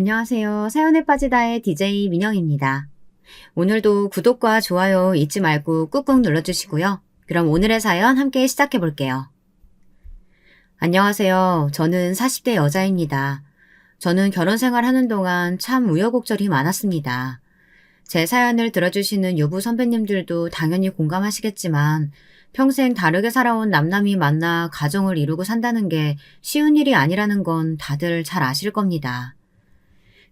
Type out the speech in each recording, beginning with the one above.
안녕하세요. 사연에 빠지다의 DJ 민영입니다. 오늘도 구독과 좋아요 잊지 말고 꾹꾹 눌러주시고요. 그럼 오늘의 사연 함께 시작해 볼게요. 안녕하세요. 저는 40대 여자입니다. 저는 결혼 생활하는 동안 참 우여곡절이 많았습니다. 제 사연을 들어주시는 유부 선배님들도 당연히 공감하시겠지만 평생 다르게 살아온 남남이 만나 가정을 이루고 산다는 게 쉬운 일이 아니라는 건 다들 잘 아실 겁니다.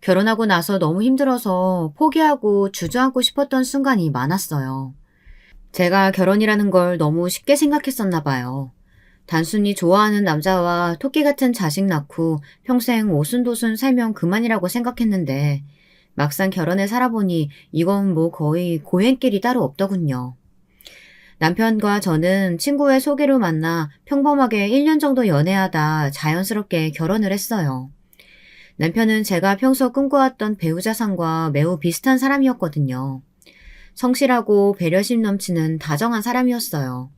결혼하고 나서 너무 힘들어서 포기하고 주저앉고 싶었던 순간이 많았어요. 제가 결혼이라는 걸 너무 쉽게 생각했었나 봐요. 단순히 좋아하는 남자와 토끼 같은 자식 낳고 평생 오순도순 살면 그만이라고 생각했는데 막상 결혼해 살아보니 이건 뭐 거의 고행길이 따로 없더군요. 남편과 저는 친구의 소개로 만나 평범하게 1년 정도 연애하다 자연스럽게 결혼을 했어요. 남편은 제가 평소 꿈꿔왔던 배우자상과 매우 비슷한 사람이었거든요. 성실하고 배려심 넘치는 다정한 사람이었어요.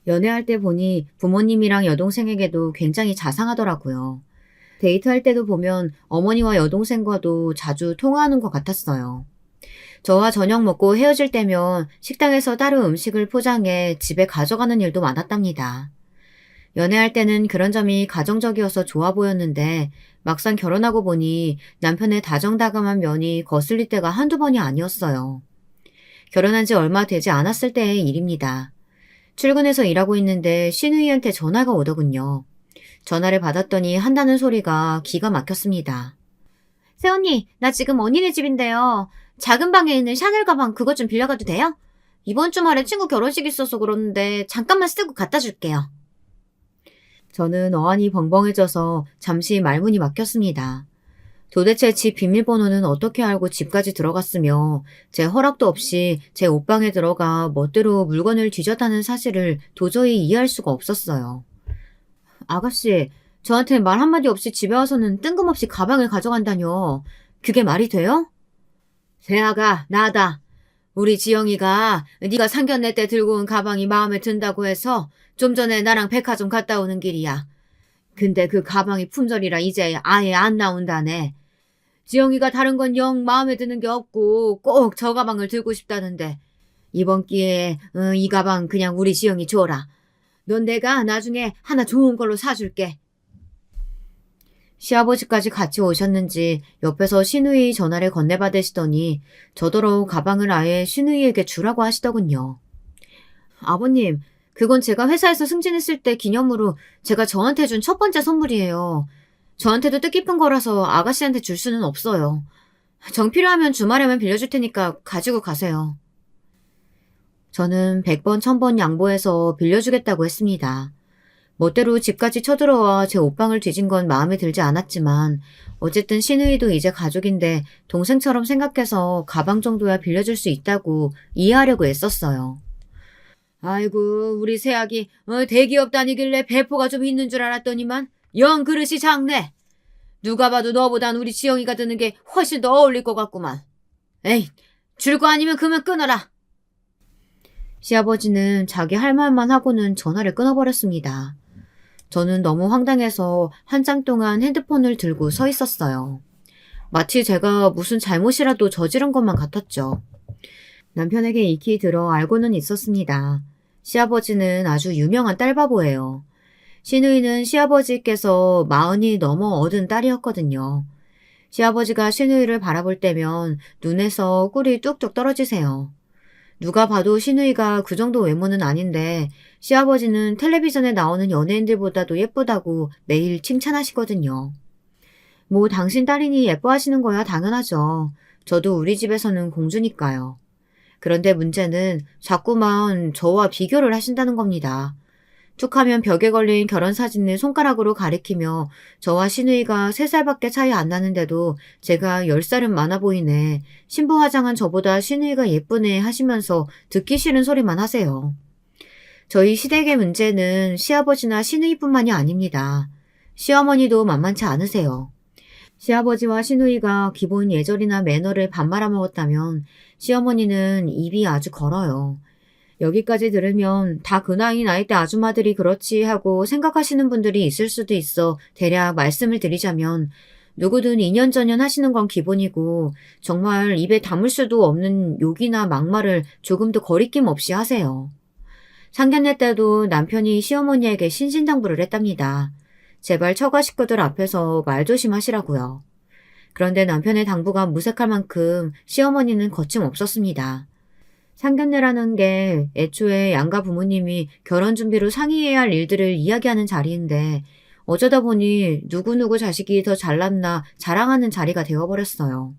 연애할 때 보니 부모님이랑 여동생에게도 굉장히 자상하더라고요. 데이트할 때도 보면 어머니와 여동생과도 자주 통화하는 것 같았어요. 저와 저녁 먹고 헤어질 때면 식당에서 따로 음식을 포장해 집에 가져가는 일도 많았답니다. 연애할 때는 그런 점이 가정적이어서 좋아 보였는데 막상 결혼하고 보니 남편의 다정다감한 면이 거슬릴 때가 한두 번이 아니었어요. 결혼한 지 얼마 되지 않았을 때의 일입니다. 출근해서 일하고 있는데 시누이한테 전화가 오더군요. 전화를 받았더니 한다는 소리가 기가 막혔습니다. 새언니, 나 지금 언니네 집인데요. 작은 방에 있는 샤넬 가방 그것 좀 빌려가도 돼요? 이번 주말에 친구 결혼식 있어서 그러는데 잠깐만 쓰고 갖다 줄게요. 저는 어안이 벙벙해져서 잠시 말문이 막혔습니다. 도대체 집 비밀번호는 어떻게 알고 집까지 들어갔으며 제 허락도 없이 제 옷방에 들어가 멋대로 물건을 뒤졌다는 사실을 도저히 이해할 수가 없었어요. 아가씨, 저한테 말 한마디 없이 집에 와서는 뜬금없이 가방을 가져간다뇨. 그게 말이 돼요? 세아가 나다. 우리 지영이가 네가 상견례 때 들고 온 가방이 마음에 든다고 해서 좀 전에 나랑 백화점 갔다 오는 길이야. 근데 그 가방이 품절이라 이제 아예 안 나온다네. 지영이가 다른 건 영 마음에 드는 게 없고 꼭 저 가방을 들고 싶다는데 이번 기회에 이 가방 그냥 우리 지영이 줘라. 넌 내가 나중에 하나 좋은 걸로 사줄게. 시아버지까지 같이 오셨는지 옆에서 시누이 전화를 건네받으시더니 저더러 가방을 아예 시누이에게 주라고 하시더군요. 아버님, 그건 제가 회사에서 승진했을 때 기념으로 제가 저한테 준 첫 번째 선물이에요. 저한테도 뜻깊은 거라서 아가씨한테 줄 수는 없어요. 정 필요하면 주말에만 빌려줄 테니까 가지고 가세요. 저는 100번 1000번 양보해서 빌려주겠다고 했습니다. 멋대로 집까지 쳐들어와 제 옷방을 뒤진 건 마음에 들지 않았지만 어쨌든 시누이도 이제 가족인데 동생처럼 생각해서 가방 정도야 빌려줄 수 있다고 이해하려고 애썼어요. 아이고 우리 새아기 대기업 다니길래 배포가 좀 있는 줄 알았더니만 영 그릇이 작네. 누가 봐도 너보단 우리 지영이가 드는 게 훨씬 더 어울릴 것 같구만. 에이, 줄 거 아니면 그만 끊어라. 시아버지는 자기 할 말만 하고는 전화를 끊어버렸습니다. 저는 너무 황당해서 한참 동안 핸드폰을 들고 서 있었어요. 마치 제가 무슨 잘못이라도 저지른 것만 같았죠. 남편에게 익히 들어 알고는 있었습니다. 시아버지는 아주 유명한 딸바보예요. 시누이는 시아버지께서 40이 넘어 얻은 딸이었거든요. 시아버지가 시누이를 바라볼 때면 눈에서 꿀이 뚝뚝 떨어지세요. 누가 봐도 시누이가 그 정도 외모는 아닌데 시아버지는 텔레비전에 나오는 연예인들보다도 예쁘다고 매일 칭찬하시거든요. 뭐 당신 딸이니 예뻐하시는 거야 당연하죠. 저도 우리 집에서는 공주니까요. 그런데 문제는 자꾸만 저와 비교를 하신다는 겁니다. 툭하면 벽에 걸린 결혼사진을 손가락으로 가리키며 저와 시누이가 3살밖에 차이 안 나는데도 제가 10살은 많아 보이네. 신부 화장한 저보다 시누이가 예쁘네 하시면서 듣기 싫은 소리만 하세요. 저희 시댁의 문제는 시아버지나 시누이뿐만이 아닙니다. 시어머니도 만만치 않으세요. 시아버지와 시누이가 기본 예절이나 매너를 밥 말아먹었다면 시어머니는 입이 아주 걸어요. 여기까지 들으면 다 그 나이대 아줌마들이 그렇지 하고 생각하시는 분들이 있을 수도 있어 대략 말씀을 드리자면 누구든 2년 전년 하시는 건 기본이고 정말 입에 담을 수도 없는 욕이나 막말을 조금도 거리낌 없이 하세요. 상견례 때도 남편이 시어머니에게 신신당부를 했답니다. 제발 처가 식구들 앞에서 말 조심하시라고요. 그런데 남편의 당부가 무색할 만큼 시어머니는 거침없었습니다. 상견례라는 게 애초에 양가 부모님이 결혼 준비로 상의해야 할 일들을 이야기하는 자리인데 어쩌다 보니 누구누구 자식이 더 잘났나 자랑하는 자리가 되어버렸어요.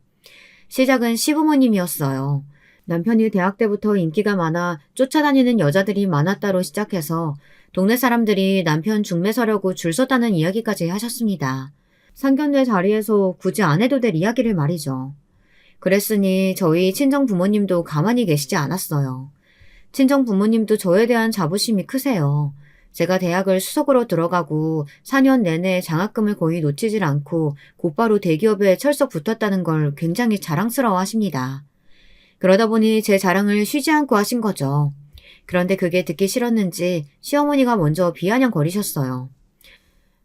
시작은 시부모님이었어요. 남편이 대학 때부터 인기가 많아 쫓아다니는 여자들이 많았다로 시작해서 동네 사람들이 남편 중매 서려고 줄 섰다는 이야기까지 하셨습니다. 상견례 자리에서 굳이 안 해도 될 이야기를 말이죠. 그랬으니 저희 친정 부모님도 가만히 계시지 않았어요. 친정 부모님도 저에 대한 자부심이 크세요. 제가 대학을 수석으로 들어가고 4년 내내 장학금을 거의 놓치질 않고 곧바로 대기업에 철석 붙었다는 걸 굉장히 자랑스러워 하십니다. 그러다 보니 제 자랑을 쉬지 않고 하신 거죠. 그런데 그게 듣기 싫었는지 시어머니가 먼저 비아냥거리셨어요.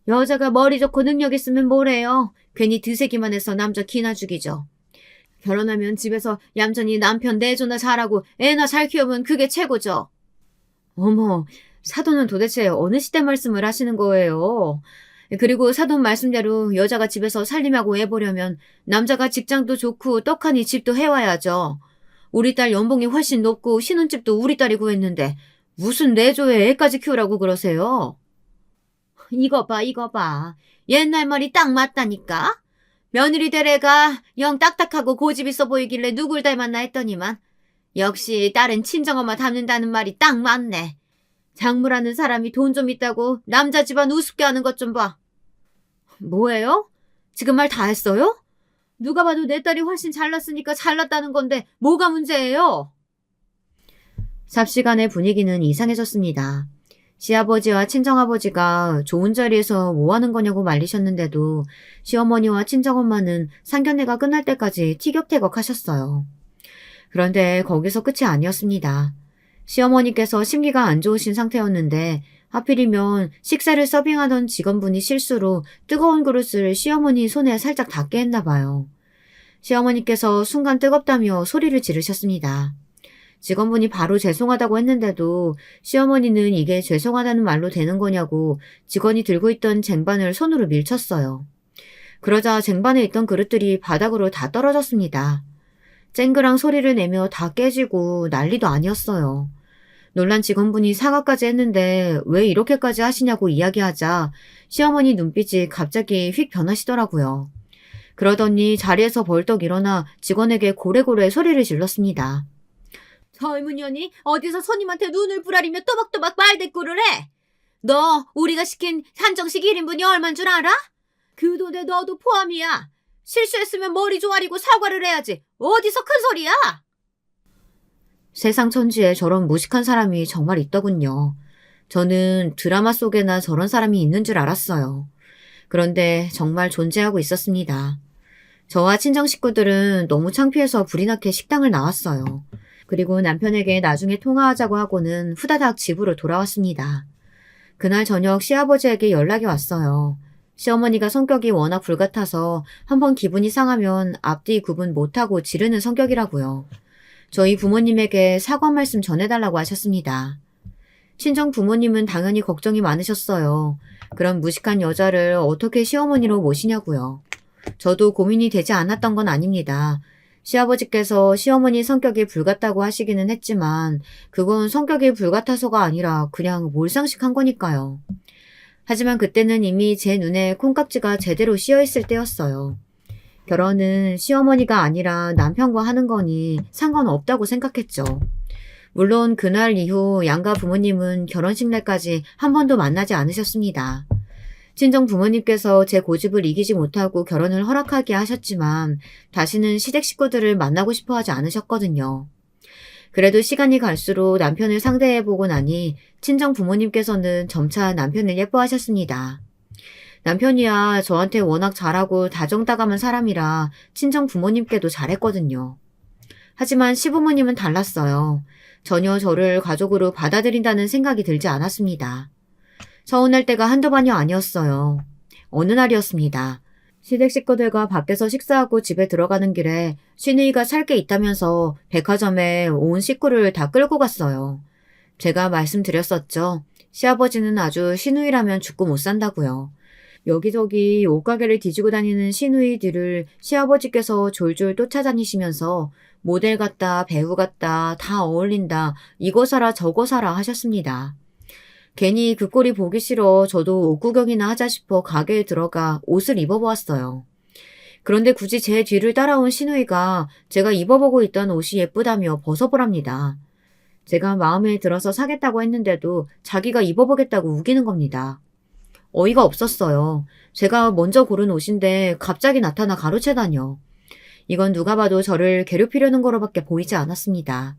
여자가 머리 좋고 능력 있으면 뭐래요? 괜히 드세기만 해서 남자 기나 죽이죠. 결혼하면 집에서 얌전히 남편 내조나 잘하고 애나 잘 키우면 그게 최고죠. 어머, 사돈은 도대체 어느 시대 말씀을 하시는 거예요? 그리고 사돈 말씀대로 여자가 집에서 살림하고 애 보려면 남자가 직장도 좋고 떡하니 집도 해와야죠. 우리 딸 연봉이 훨씬 높고 신혼집도 우리 딸이 구했는데 무슨 내조에 애까지 키우라고 그러세요? 이거 봐, 이거 봐. 옛날 말이 딱 맞다니까? 며느리 될 애가 영 딱딱하고 고집 있어 보이길래 누굴 닮았나 했더니만 역시 딸은 친정엄마 닮는다는 말이 딱 맞네. 장모라는 사람이 돈 좀 있다고 남자 집안 우습게 하는 것 좀 봐. 뭐예요? 지금 말 다 했어요? 누가 봐도 내 딸이 훨씬 잘났으니까 잘났다는 건데 뭐가 문제예요? 삽시간의 분위기는 이상해졌습니다. 시아버지와 친정아버지가 좋은 자리에서 뭐 하는 거냐고 말리셨는데도 시어머니와 친정엄마는 상견례가 끝날 때까지 티격태격 하셨어요. 그런데 거기서 끝이 아니었습니다. 시어머니께서 심기가 안 좋으신 상태였는데 하필이면 식사를 서빙하던 직원분이 실수로 뜨거운 그릇을 시어머니 손에 살짝 닿게 했나 봐요. 시어머니께서 순간 뜨겁다며 소리를 지르셨습니다. 직원분이 바로 죄송하다고 했는데도 시어머니는 이게 죄송하다는 말로 되는 거냐고 직원이 들고 있던 쟁반을 손으로 밀쳤어요. 그러자 쟁반에 있던 그릇들이 바닥으로 다 떨어졌습니다. 쨍그랑 소리를 내며 다 깨지고 난리도 아니었어요. 놀란 직원분이 사과까지 했는데 왜 이렇게까지 하시냐고 이야기하자 시어머니 눈빛이 갑자기 휙 변하시더라고요. 그러더니 자리에서 벌떡 일어나 직원에게 고래고래 소리를 질렀습니다. 젊은 년이 어디서 손님한테 눈을 부라리며 또박또박 말대꾸를 해? 너 우리가 시킨 한정식 1인분이 얼만 줄 알아? 그 돈에 너도 포함이야. 실수했으면 머리 조아리고 사과를 해야지. 어디서 큰 소리야? 세상 천지에 저런 무식한 사람이 정말 있더군요. 저는 드라마 속에나 저런 사람이 있는 줄 알았어요. 그런데 정말 존재하고 있었습니다. 저와 친정 식구들은 너무 창피해서 불이 나게 식당을 나왔어요. 그리고 남편에게 나중에 통화하자고 하고는 후다닥 집으로 돌아왔습니다. 그날 저녁 시아버지에게 연락이 왔어요. 시어머니가 성격이 워낙 불같아서 한번 기분이 상하면 앞뒤 구분 못하고 지르는 성격이라고요. 저희 부모님에게 사과 말씀 전해달라고 하셨습니다. 친정 부모님은 당연히 걱정이 많으셨어요. 그런 무식한 여자를 어떻게 시어머니로 모시냐고요. 저도 고민이 되지 않았던 건 아닙니다. 시아버지께서 시어머니 성격이 불같다고 하시기는 했지만 그건 성격이 불같아서가 아니라 그냥 몰상식한 거니까요. 하지만 그때는 이미 제 눈에 콩깍지가 제대로 씌어있을 때였어요. 결혼은 시어머니가 아니라 남편과 하는 거니 상관없다고 생각했죠. 물론 그날 이후 양가 부모님은 결혼식 날까지 한 번도 만나지 않으셨습니다. 친정 부모님께서 제 고집을 이기지 못하고 결혼을 허락하게 하셨지만 다시는 시댁 식구들을 만나고 싶어 하지 않으셨거든요. 그래도 시간이 갈수록 남편을 상대해보고 나니 친정 부모님께서는 점차 남편을 예뻐하셨습니다. 남편이야 저한테 워낙 잘하고 다정다감한 사람이라 친정 부모님께도 잘했거든요. 하지만 시부모님은 달랐어요. 전혀 저를 가족으로 받아들인다는 생각이 들지 않았습니다. 서운할 때가 한두 번이 아니었어요. 어느 날이었습니다. 시댁 식구들과 밖에서 식사하고 집에 들어가는 길에 시누이가 살 게 있다면서 백화점에 온 식구를 다 끌고 갔어요. 제가 말씀드렸었죠. 시아버지는 아주 시누이라면 죽고 못 산다고요. 여기저기 옷가게를 뒤지고 다니는 시누이 뒤를 시아버지께서 졸졸 쫓아다니시면서 모델 같다, 배우 같다, 다 어울린다, 이거 사라 저거 사라 하셨습니다. 괜히 그 꼴이 보기 싫어 저도 옷 구경이나 하자 싶어 가게에 들어가 옷을 입어보았어요. 그런데 굳이 제 뒤를 따라온 시누이가 제가 입어보고 있던 옷이 예쁘다며 벗어보랍니다. 제가 마음에 들어서 사겠다고 했는데도 자기가 입어보겠다고 우기는 겁니다. 어이가 없었어요. 제가 먼저 고른 옷인데 갑자기 나타나 가로채다뇨. 이건 누가 봐도 저를 괴롭히려는 거로밖에 보이지 않았습니다.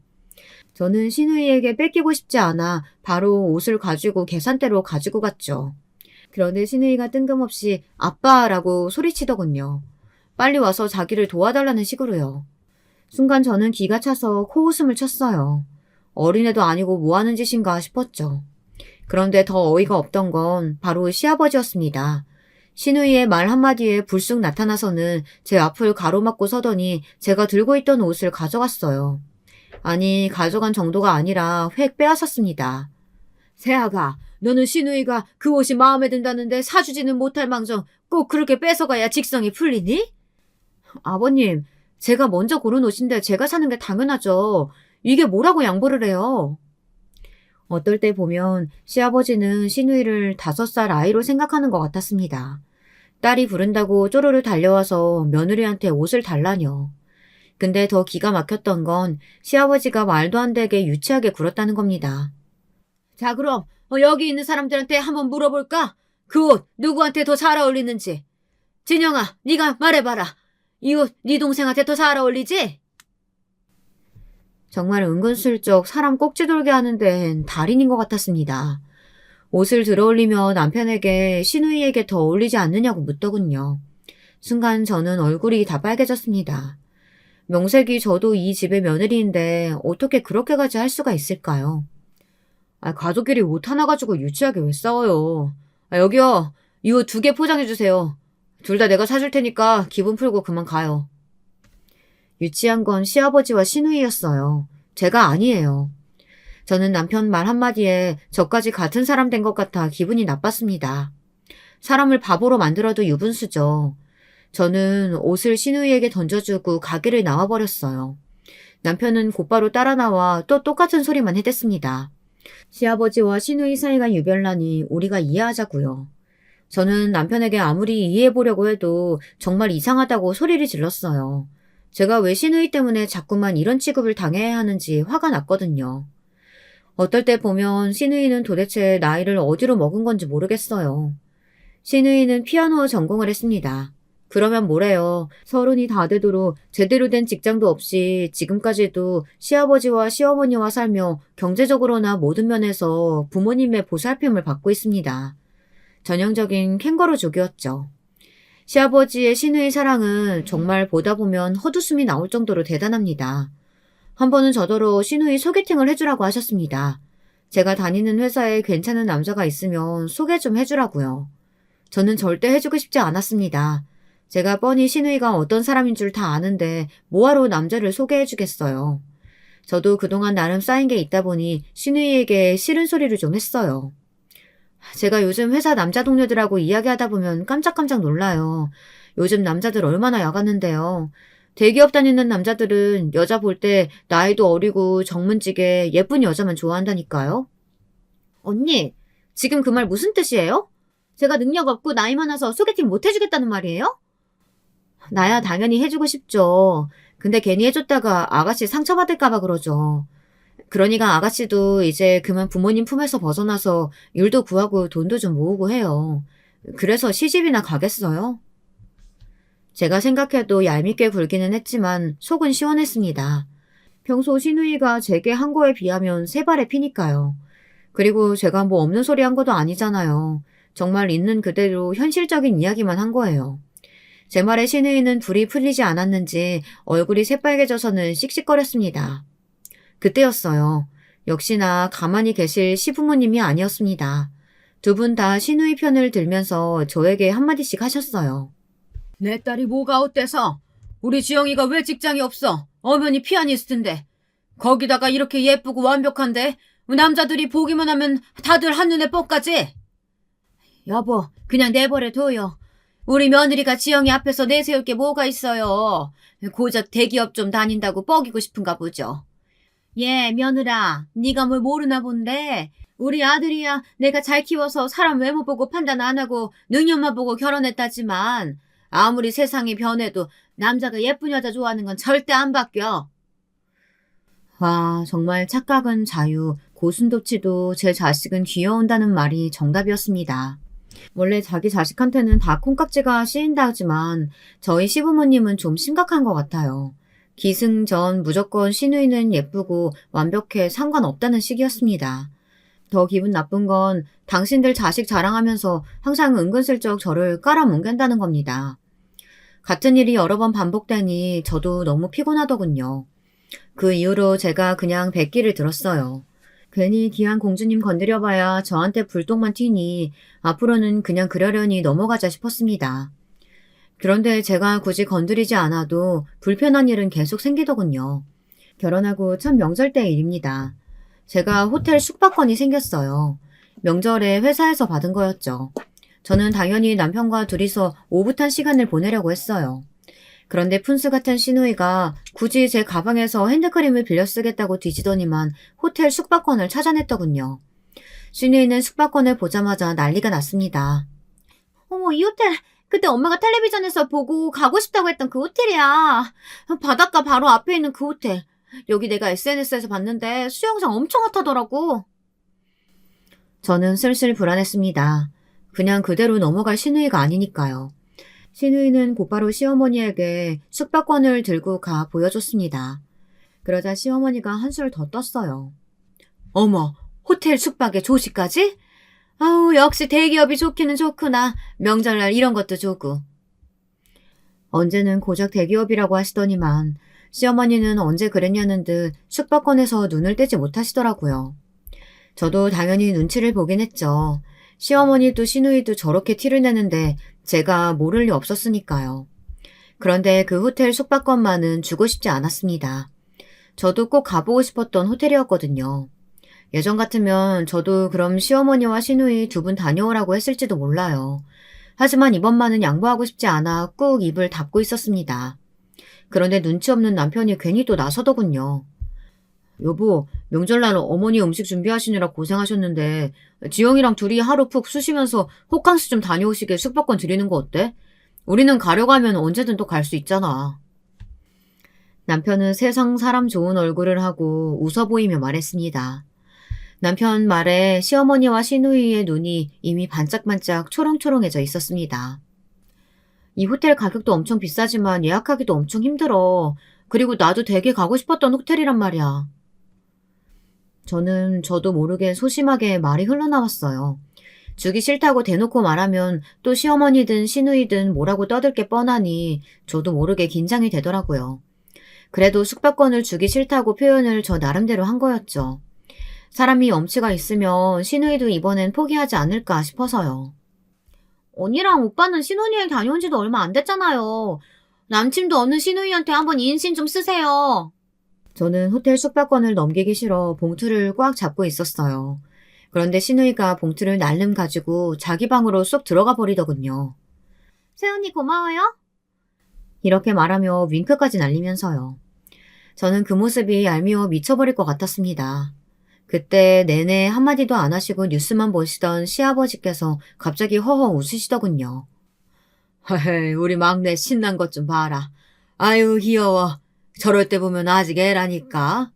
저는 시누이에게 뺏기고 싶지 않아 바로 옷을 가지고 계산대로 가지고 갔죠. 그런데 시누이가 뜬금없이 아빠라고 소리치더군요. 빨리 와서 자기를 도와달라는 식으로요. 순간 저는 기가 차서 코웃음을 쳤어요. 어린애도 아니고 뭐하는 짓인가 싶었죠. 그런데 더 어이가 없던 건 바로 시아버지였습니다. 시누이의 말 한마디에 불쑥 나타나서는 제 앞을 가로막고 서더니 제가 들고 있던 옷을 가져갔어요. 아니, 가져간 정도가 아니라 획 빼앗았습니다. 새아가, 너는 시누이가 그 옷이 마음에 든다는데 사주지는 못할 망정 꼭 그렇게 뺏어가야 직성이 풀리니? 아버님, 제가 먼저 고른 옷인데 제가 사는 게 당연하죠. 이게 뭐라고 양보를 해요? 어떨 때 보면 시아버지는 시누이를 5살 아이로 생각하는 것 같았습니다. 딸이 부른다고 쪼르르 달려와서 며느리한테 옷을 달라뇨. 근데 더 기가 막혔던 건 시아버지가 말도 안 되게 유치하게 굴었다는 겁니다. 자, 그럼 여기 있는 사람들한테 한번 물어볼까? 그 옷 누구한테 더 잘 어울리는지. 진영아, 네가 말해봐라. 이 옷 네 동생한테 더 잘 어울리지? 정말 은근슬쩍 사람 꼭지 돌게 하는 데엔 달인인 것 같았습니다. 옷을 들어올리며 남편에게 시누이에게 더 어울리지 않느냐고 묻더군요. 순간 저는 얼굴이 다 빨개졌습니다. 명색이 저도 이 집의 며느리인데 어떻게 그렇게까지 할 수가 있을까요? 가족끼리 옷 하나 가지고 유치하게 왜 싸워요? 여기요. 이 옷 2개 포장해주세요. 둘 다 내가 사줄 테니까 기분 풀고 그만 가요. 유치한 건 시아버지와 시누이였어요. 제가 아니에요. 저는 남편 말 한마디에 저까지 같은 사람 된 것 같아 기분이 나빴습니다. 사람을 바보로 만들어도 유분수죠. 저는 옷을 시누이에게 던져주고 가게를 나와버렸어요. 남편은 곧바로 따라 나와 또 똑같은 소리만 해댔습니다. 시아버지와 시누이 사이가 유별나니 우리가 이해하자고요. 저는 남편에게 아무리 이해해보려고 해도 정말 이상하다고 소리를 질렀어요. 제가 왜 시누이 때문에 자꾸만 이런 취급을 당해야 하는지 화가 났거든요. 어떨 때 보면 시누이는 도대체 나이를 어디로 먹은 건지 모르겠어요. 시누이는 피아노 전공을 했습니다. 그러면 뭐래요. 30이 다 되도록 제대로 된 직장도 없이 지금까지도 시아버지와 시어머니와 살며 경제적으로나 모든 면에서 부모님의 보살핌을 받고 있습니다. 전형적인 캥거루족이었죠. 시아버지의 시누이 사랑은 정말 보다 보면 헛웃음이 나올 정도로 대단합니다. 한 번은 저더러 시누이 소개팅을 해주라고 하셨습니다. 제가 다니는 회사에 괜찮은 남자가 있으면 소개 좀 해주라고요. 저는 절대 해주고 싶지 않았습니다. 제가 뻔히 시누이가 어떤 사람인 줄 다 아는데 뭐하러 남자를 소개해주겠어요. 저도 그동안 나름 쌓인 게 있다 보니 시누이에게 싫은 소리를 좀 했어요. 제가 요즘 회사 남자 동료들하고 이야기하다 보면 깜짝깜짝 놀라요. 요즘 남자들 얼마나 야갔는데요. 대기업 다니는 남자들은 여자 볼 때 나이도 어리고 정문지게 예쁜 여자만 좋아한다니까요. 언니, 지금 그 말 무슨 뜻이에요? 제가 능력 없고 나이 많아서 소개팅 못 해주겠다는 말이에요? 나야 당연히 해주고 싶죠. 근데 괜히 해줬다가 아가씨 상처받을까봐 그러죠. 그러니까 아가씨도 이제 그만 부모님 품에서 벗어나서 일도 구하고 돈도 좀 모으고 해요. 그래서 시집이나 가겠어요? 제가 생각해도 얄밉게 굴기는 했지만 속은 시원했습니다. 평소 시누이가 제게 한 거에 비하면 3발의 피니까요. 그리고 제가 뭐 없는 소리 한 것도 아니잖아요. 정말 있는 그대로 현실적인 이야기만 한 거예요. 제 말에 시누이는 불이 풀리지 않았는지 얼굴이 새빨개져서는 씩씩거렸습니다. 그때였어요. 역시나 가만히 계실 시부모님이 아니었습니다. 2분 다 시누이 편을 들면서 저에게 한마디씩 하셨어요. 내 딸이 뭐가 어때서? 우리 지영이가 왜 직장이 없어? 엄연히 피아니스트인데. 거기다가 이렇게 예쁘고 완벽한데 남자들이 보기만 하면 다들 한눈에 뻑가지? 여보, 그냥 내버려둬요. 우리 며느리가 지영이 앞에서 내세울 게 뭐가 있어요. 고작 대기업 좀 다닌다고 뻐기고 싶은가 보죠. 예, 며느라, 네가 뭘 모르나 본데 우리 아들이야 내가 잘 키워서 사람 외모 보고 판단 안 하고 능력만 보고 결혼했다지만 아무리 세상이 변해도 남자가 예쁜 여자 좋아하는 건 절대 안 바뀌어. 와, 정말 착각은 자유, 고슴도치도 제 자식은 귀여운다는 말이 정답이었습니다. 원래 자기 자식한테는 다 콩깍지가 씌인다 하지만 저희 시부모님은 좀 심각한 것 같아요. 기승전 무조건 시누이는 예쁘고 완벽해 상관없다는 식이었습니다. 더 기분 나쁜 건 당신들 자식 자랑하면서 항상 은근슬쩍 저를 깔아뭉갠다는 겁니다. 같은 일이 여러 번 반복되니 저도 너무 피곤하더군요. 그 이후로 제가 그냥 백기를 들었어요. 괜히 귀한 공주님 건드려봐야 저한테 불똥만 튀니 앞으로는 그냥 그러려니 넘어가자 싶었습니다. 그런데 제가 굳이 건드리지 않아도 불편한 일은 계속 생기더군요. 결혼하고 첫 명절 때 일입니다. 제가 호텔 숙박권이 생겼어요. 명절에 회사에서 받은 거였죠. 저는 당연히 남편과 둘이서 오붓한 시간을 보내려고 했어요. 그런데 푼수 같은 시누이가 굳이 제 가방에서 핸드크림을 빌려 쓰겠다고 뒤지더니만 호텔 숙박권을 찾아냈더군요. 시누이는 숙박권을 보자마자 난리가 났습니다. 어머, 이 호텔 그때 엄마가 텔레비전에서 보고 가고 싶다고 했던 그 호텔이야. 바닷가 바로 앞에 있는 그 호텔. 여기 내가 SNS에서 봤는데 수영장 엄청 핫하더라고. 저는 슬슬 불안했습니다. 그냥 그대로 넘어갈 시누이가 아니니까요. 시누이는 곧바로 시어머니에게 숙박권을 들고 가 보여줬습니다. 그러자 시어머니가 한술 더 떴어요. 어머, 호텔 숙박에 조식까지? 아우, 역시 대기업이 좋기는 좋구나. 명절날 이런 것도 좋고. 언제는 고작 대기업이라고 하시더니만 시어머니는 언제 그랬냐는 듯 숙박권에서 눈을 떼지 못하시더라고요. 저도 당연히 눈치를 보긴 했죠. 시어머니도 시누이도 저렇게 티를 내는데 제가 모를 리 없었으니까요. 그런데 그 호텔 숙박권만은 주고 싶지 않았습니다. 저도 꼭 가보고 싶었던 호텔이었거든요. 예전 같으면 저도 그럼 시어머니와 시누이 두 분 다녀오라고 했을지도 몰라요. 하지만 이번만은 양보하고 싶지 않아 꾹 입을 닫고 있었습니다. 그런데 눈치 없는 남편이 괜히 또 나서더군요. 여보, 명절날 어머니 음식 준비하시느라 고생하셨는데 지영이랑 둘이 하루 푹 쉬시면서 호캉스 좀 다녀오시게 숙박권 드리는 거 어때? 우리는 가려고 하면 언제든 또 갈 수 있잖아. 남편은 세상 사람 좋은 얼굴을 하고 웃어 보이며 말했습니다. 남편 말에 시어머니와 시누이의 눈이 이미 반짝반짝 초롱초롱해져 있었습니다. 이 호텔 가격도 엄청 비싸지만 예약하기도 엄청 힘들어. 그리고 나도 되게 가고 싶었던 호텔이란 말이야. 저도 모르게 소심하게 말이 흘러나왔어요. 주기 싫다고 대놓고 말하면 또 시어머니든 시누이든 뭐라고 떠들 게 뻔하니 저도 모르게 긴장이 되더라고요. 그래도 숙박권을 주기 싫다고 표현을 저 나름대로 한 거였죠. 사람이 염치가 있으면 시누이도 이번엔 포기하지 않을까 싶어서요. 언니랑 오빠는 신혼여행 다녀온 지도 얼마 안 됐잖아요. 남친도 없는 시누이한테 한번 인신 좀 쓰세요. 저는 호텔 숙박권을 넘기기 싫어 봉투를 꽉 잡고 있었어요. 그런데 시누이가 봉투를 날름 가지고 자기 방으로 쏙 들어가 버리더군요. 새언니 고마워요. 이렇게 말하며 윙크까지 날리면서요. 저는 그 모습이 얄미워 미쳐버릴 것 같았습니다. 그때 내내 한마디도 안 하시고 뉴스만 보시던 시아버지께서 갑자기 허허 웃으시더군요. 헤헤, 우리 막내 신난 것 좀 봐라. 아유, 귀여워. 저럴 때 보면 아직 애라니까.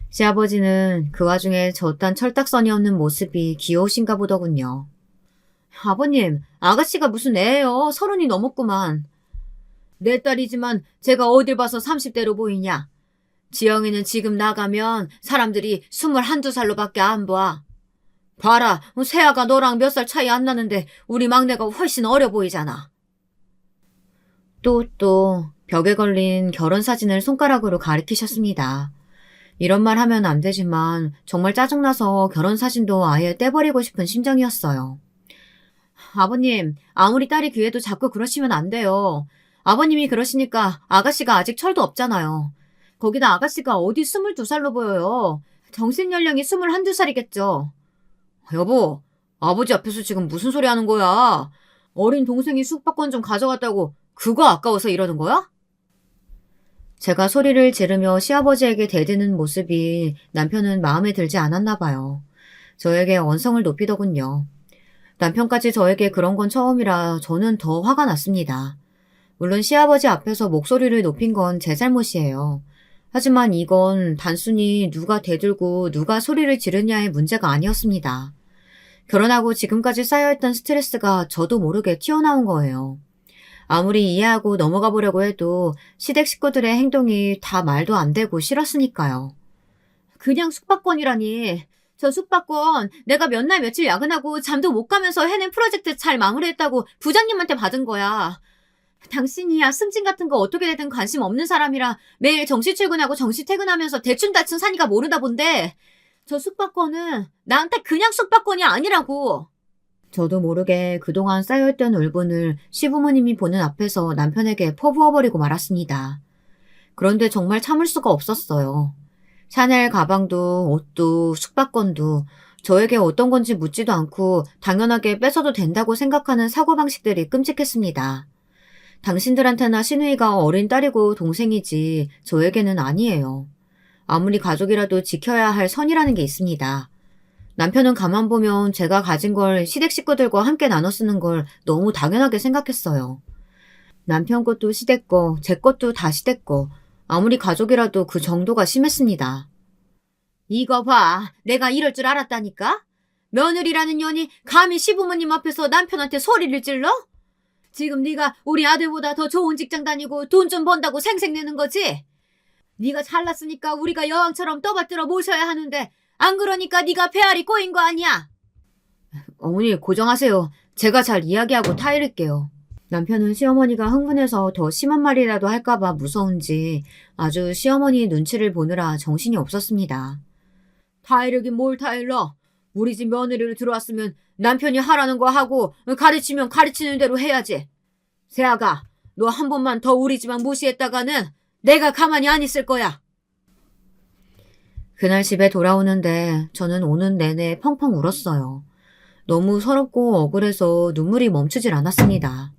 시아버지는 그 와중에 저딴 철딱선이 없는 모습이 귀여우신가 보더군요. 아버님, 아가씨가 무슨 애예요. 30이 넘었구만. 내 딸이지만 제가 어딜 봐서 30대로 보이냐. 지영이는 지금 나가면 사람들이 21~22살로밖에 안 봐. 봐라, 세아가 너랑 몇 살 차이 안 나는데 우리 막내가 훨씬 어려 보이잖아. 또 벽에 걸린 결혼사진을 손가락으로 가리키셨습니다. 이런 말 하면 안 되지만 정말 짜증나서 결혼사진도 아예 떼버리고 싶은 심정이었어요. 아버님, 아무리 딸이 귀해도 자꾸 그러시면 안 돼요. 아버님이 그러시니까 아가씨가 아직 철도 없잖아요. 거기다 아가씨가 어디 22살로 보여요. 정신연령이 21~22살이겠죠. 여보, 아버지 앞에서 지금 무슨 소리 하는 거야? 어린 동생이 숙박권 좀 가져갔다고 그거 아까워서 이러는 거야? 제가 소리를 지르며 시아버지에게 대드는 모습이 남편은 마음에 들지 않았나 봐요. 저에게 언성을 높이더군요. 남편까지 저에게 그런 건 처음이라 저는 더 화가 났습니다. 물론 시아버지 앞에서 목소리를 높인 건 제 잘못이에요. 하지만 이건 단순히 누가 대들고 누가 소리를 지르냐의 문제가 아니었습니다. 결혼하고 지금까지 쌓여있던 스트레스가 저도 모르게 튀어나온 거예요. 아무리 이해하고 넘어가 보려고 해도 시댁 식구들의 행동이 다 말도 안 되고 싫었으니까요. 그냥 숙박권이라니. 저 숙박권 내가 몇 날 며칠 야근하고 잠도 못 가면서 해낸 프로젝트 잘 마무리했다고 부장님한테 받은 거야. 당신이야 승진 같은 거 어떻게 되든 관심 없는 사람이라 매일 정시 출근하고 정시 퇴근하면서 대충대충 사니까 모르다 본데 저 숙박권은 나한테 그냥 숙박권이 아니라고. 저도 모르게 그동안 쌓여있던 울분을 시부모님이 보는 앞에서 남편에게 퍼부어버리고 말았습니다. 그런데 정말 참을 수가 없었어요. 샤넬 가방도 옷도 숙박권도 저에게 어떤 건지 묻지도 않고 당연하게 뺏어도 된다고 생각하는 사고방식들이 끔찍했습니다. 당신들한테나 시누이가 어린 딸이고 동생이지 저에게는 아니에요. 아무리 가족이라도 지켜야 할 선이라는 게 있습니다. 남편은 가만 보면 제가 가진 걸 시댁 식구들과 함께 나눠 쓰는 걸 너무 당연하게 생각했어요. 남편 것도 시댁 거, 제 것도 다 시댁 거. 아무리 가족이라도 그 정도가 심했습니다. 이거 봐. 내가 이럴 줄 알았다니까? 며느리라는 년이 감히 시부모님 앞에서 남편한테 소리를 질러? 지금 네가 우리 아들보다 더 좋은 직장 다니고 돈 좀 번다고 생색내는 거지? 네가 잘났으니까 우리가 여왕처럼 떠받들어 모셔야 하는데 안 그러니까 네가 배알이 꼬인 거 아니야? 어머니 고정하세요. 제가 잘 이야기하고 타이를게요. 남편은 시어머니가 흥분해서 더 심한 말이라도 할까봐 무서운지 아주 시어머니 눈치를 보느라 정신이 없었습니다. 타이르긴 뭘 타일러? 우리 집 며느리로 들어왔으면 남편이 하라는 거 하고 가르치면 가르치는 대로 해야지. 세아가 너 한 번만 더 우리 집안 무시했다가는 내가 가만히 안 있을 거야. 그날 집에 돌아오는데 저는 오는 내내 펑펑 울었어요. 너무 서럽고 억울해서 눈물이 멈추질 않았습니다.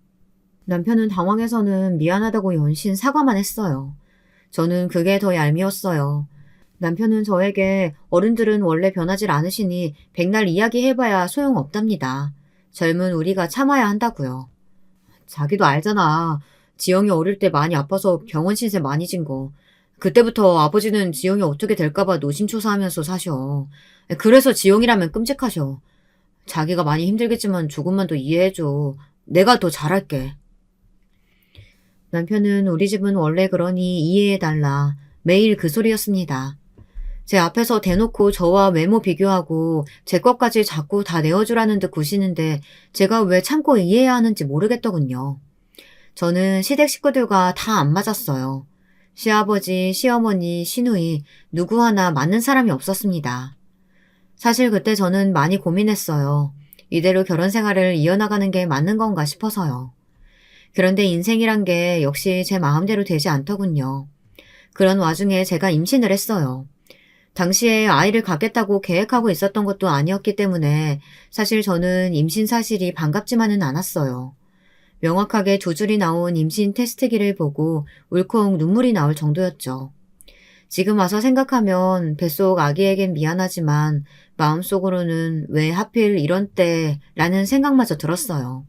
남편은 당황해서는 미안하다고 연신 사과만 했어요. 저는 그게 더 얄미웠어요. 남편은 저에게 어른들은 원래 변하질 않으시니 백날 이야기해봐야 소용없답니다. 젊은 우리가 참아야 한다고요. 자기도 알잖아. 지영이 어릴 때 많이 아파서 병원 신세 많이 진 거. 그때부터 아버지는 지영이 어떻게 될까봐 노심초사하면서 사셔. 그래서 지영이라면 끔찍하셔. 자기가 많이 힘들겠지만 조금만 더 이해해줘. 내가 더 잘할게. 남편은 우리 집은 원래 그러니 이해해달라. 매일 그 소리였습니다. 제 앞에서 대놓고 저와 외모 비교하고 제 것까지 자꾸 다 내어주라는 듯 구시는데 제가 왜 참고 이해해야 하는지 모르겠더군요. 저는 시댁 식구들과 다 안 맞았어요. 시아버지, 시어머니, 시누이 누구 하나 맞는 사람이 없었습니다. 사실 그때 저는 많이 고민했어요. 이대로 결혼 생활을 이어나가는 게 맞는 건가 싶어서요. 그런데 인생이란 게 역시 제 마음대로 되지 않더군요. 그런 와중에 제가 임신을 했어요. 당시에 아이를 갖겠다고 계획하고 있었던 것도 아니었기 때문에 사실 저는 임신 사실이 반갑지만은 않았어요. 명확하게 두 줄이 나온 임신 테스트기를 보고 울컥 눈물이 나올 정도였죠. 지금 와서 생각하면 뱃속 아기에겐 미안하지만 마음속으로는 왜 하필 이런 때라는 생각마저 들었어요.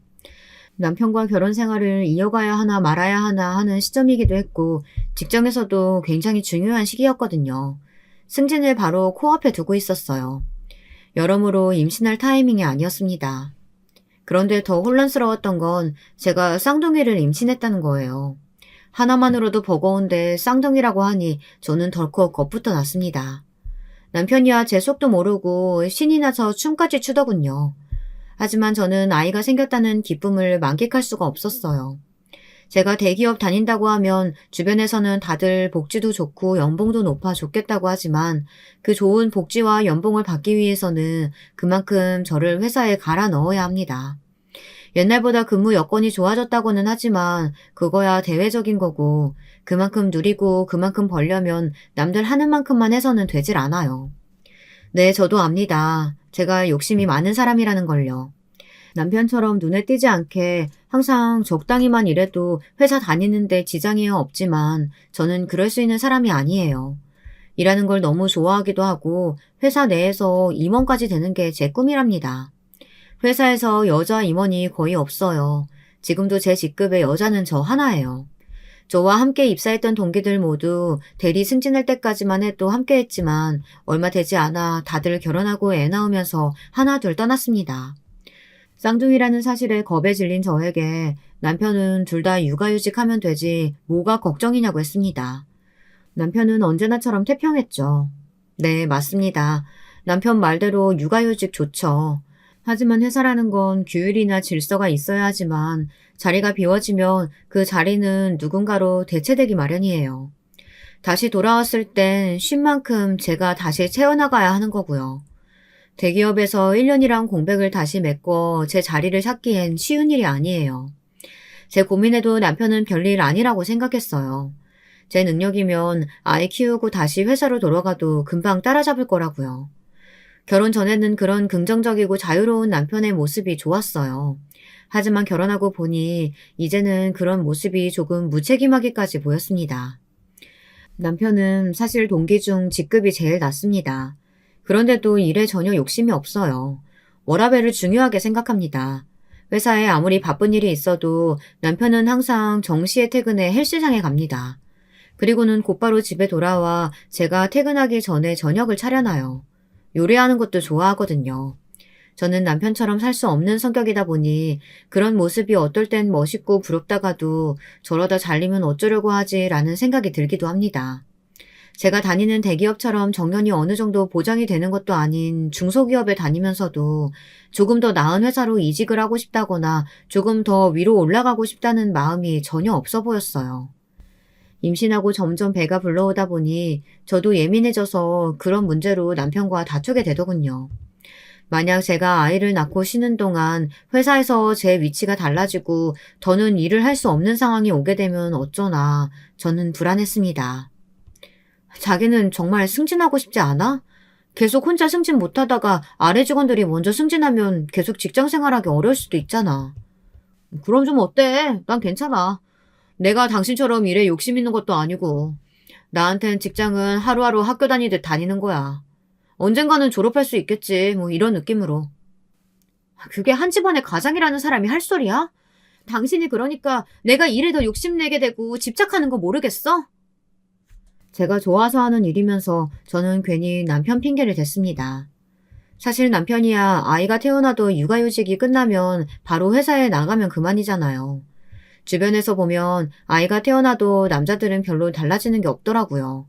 남편과 결혼 생활을 이어가야 하나 말아야 하나 하는 시점이기도 했고 직장에서도 굉장히 중요한 시기였거든요. 승진을 바로 코앞에 두고 있었어요. 여러모로 임신할 타이밍이 아니었습니다. 그런데 더 혼란스러웠던 건 제가 쌍둥이를 임신했다는 거예요. 하나만으로도 버거운데 쌍둥이라고 하니 저는 덜컥 겁부터 났습니다. 남편이야 제 속도 모르고 신이 나서 춤까지 추더군요. 하지만 저는 아이가 생겼다는 기쁨을 만끽할 수가 없었어요. 제가 대기업 다닌다고 하면 주변에서는 다들 복지도 좋고 연봉도 높아 좋겠다고 하지만 그 좋은 복지와 연봉을 받기 위해서는 그만큼 저를 회사에 갈아 넣어야 합니다. 옛날보다 근무 여건이 좋아졌다고는 하지만 그거야 대외적인 거고 그만큼 누리고 그만큼 벌려면 남들 하는 만큼만 해서는 되질 않아요. 네, 저도 압니다. 제가 욕심이 많은 사람이라는 걸요. 남편처럼 눈에 띄지 않게 항상 적당히만 일해도 회사 다니는데 지장이 없지만 저는 그럴 수 있는 사람이 아니에요. 일하는 걸 너무 좋아하기도 하고 회사 내에서 임원까지 되는 게 제 꿈이랍니다. 회사에서 여자 임원이 거의 없어요. 지금도 제 직급의 여자는 저 하나예요. 저와 함께 입사했던 동기들 모두 대리 승진할 때까지만 해도 함께 했지만 얼마 되지 않아 다들 결혼하고 애 낳으면서 하나 둘 떠났습니다. 쌍둥이라는 사실에 겁에 질린 저에게 남편은 둘 다 육아휴직하면 되지 뭐가 걱정이냐고 했습니다. 남편은 언제나처럼 태평했죠. 네, 맞습니다. 남편 말대로 육아휴직 좋죠. 하지만 회사라는 건 규율이나 질서가 있어야 하지만 자리가 비워지면 그 자리는 누군가로 대체되기 마련이에요. 다시 돌아왔을 땐 쉰 만큼 제가 다시 채워나가야 하는 거고요. 대기업에서 1년이란 공백을 다시 메꿔 제 자리를 찾기엔 쉬운 일이 아니에요. 제 고민에도 남편은 별일 아니라고 생각했어요. 제 능력이면 아이 키우고 다시 회사로 돌아가도 금방 따라잡을 거라고요. 결혼 전에는 그런 긍정적이고 자유로운 남편의 모습이 좋았어요. 하지만 결혼하고 보니 이제는 그런 모습이 조금 무책임하기까지 보였습니다. 남편은 사실 동기 중 직급이 제일 낮습니다. 그런데도 일에 전혀 욕심이 없어요. 워라밸을 중요하게 생각합니다. 회사에 아무리 바쁜 일이 있어도 남편은 항상 정시에 퇴근해 헬스장에 갑니다. 그리고는 곧바로 집에 돌아와 제가 퇴근하기 전에 저녁을 차려놔요. 요리하는 것도 좋아하거든요. 저는 남편처럼 살 수 없는 성격이다 보니 그런 모습이 어떨 땐 멋있고 부럽다가도 저러다 잘리면 어쩌려고 하지라는 생각이 들기도 합니다. 제가 다니는 대기업처럼 정년이 어느 정도 보장이 되는 것도 아닌 중소기업에 다니면서도 조금 더 나은 회사로 이직을 하고 싶다거나 조금 더 위로 올라가고 싶다는 마음이 전혀 없어 보였어요. 임신하고 점점 배가 불러오다 보니 저도 예민해져서 그런 문제로 남편과 다투게 되더군요. 만약 제가 아이를 낳고 쉬는 동안 회사에서 제 위치가 달라지고 더는 일을 할 수 없는 상황이 오게 되면 어쩌나 저는 불안했습니다. 자기는 정말 승진하고 싶지 않아? 계속 혼자 승진 못하다가 아래 직원들이 먼저 승진하면 계속 직장 생활하기 어려울 수도 있잖아. 그럼 좀 어때? 난 괜찮아. 내가 당신처럼 일에 욕심 있는 것도 아니고 나한텐 직장은 하루하루 학교 다니듯 다니는 거야. 언젠가는 졸업할 수 있겠지. 뭐 이런 느낌으로. 그게 한 집안의 가장이라는 사람이 할 소리야? 당신이 그러니까 내가 일에 더 욕심내게 되고 집착하는 거 모르겠어? 제가 좋아서 하는 일이면서 저는 괜히 남편 핑계를 댔습니다. 사실 남편이야 아이가 태어나도 육아휴직이 끝나면 바로 회사에 나가면 그만이잖아요. 주변에서 보면 아이가 태어나도 남자들은 별로 달라지는 게 없더라고요.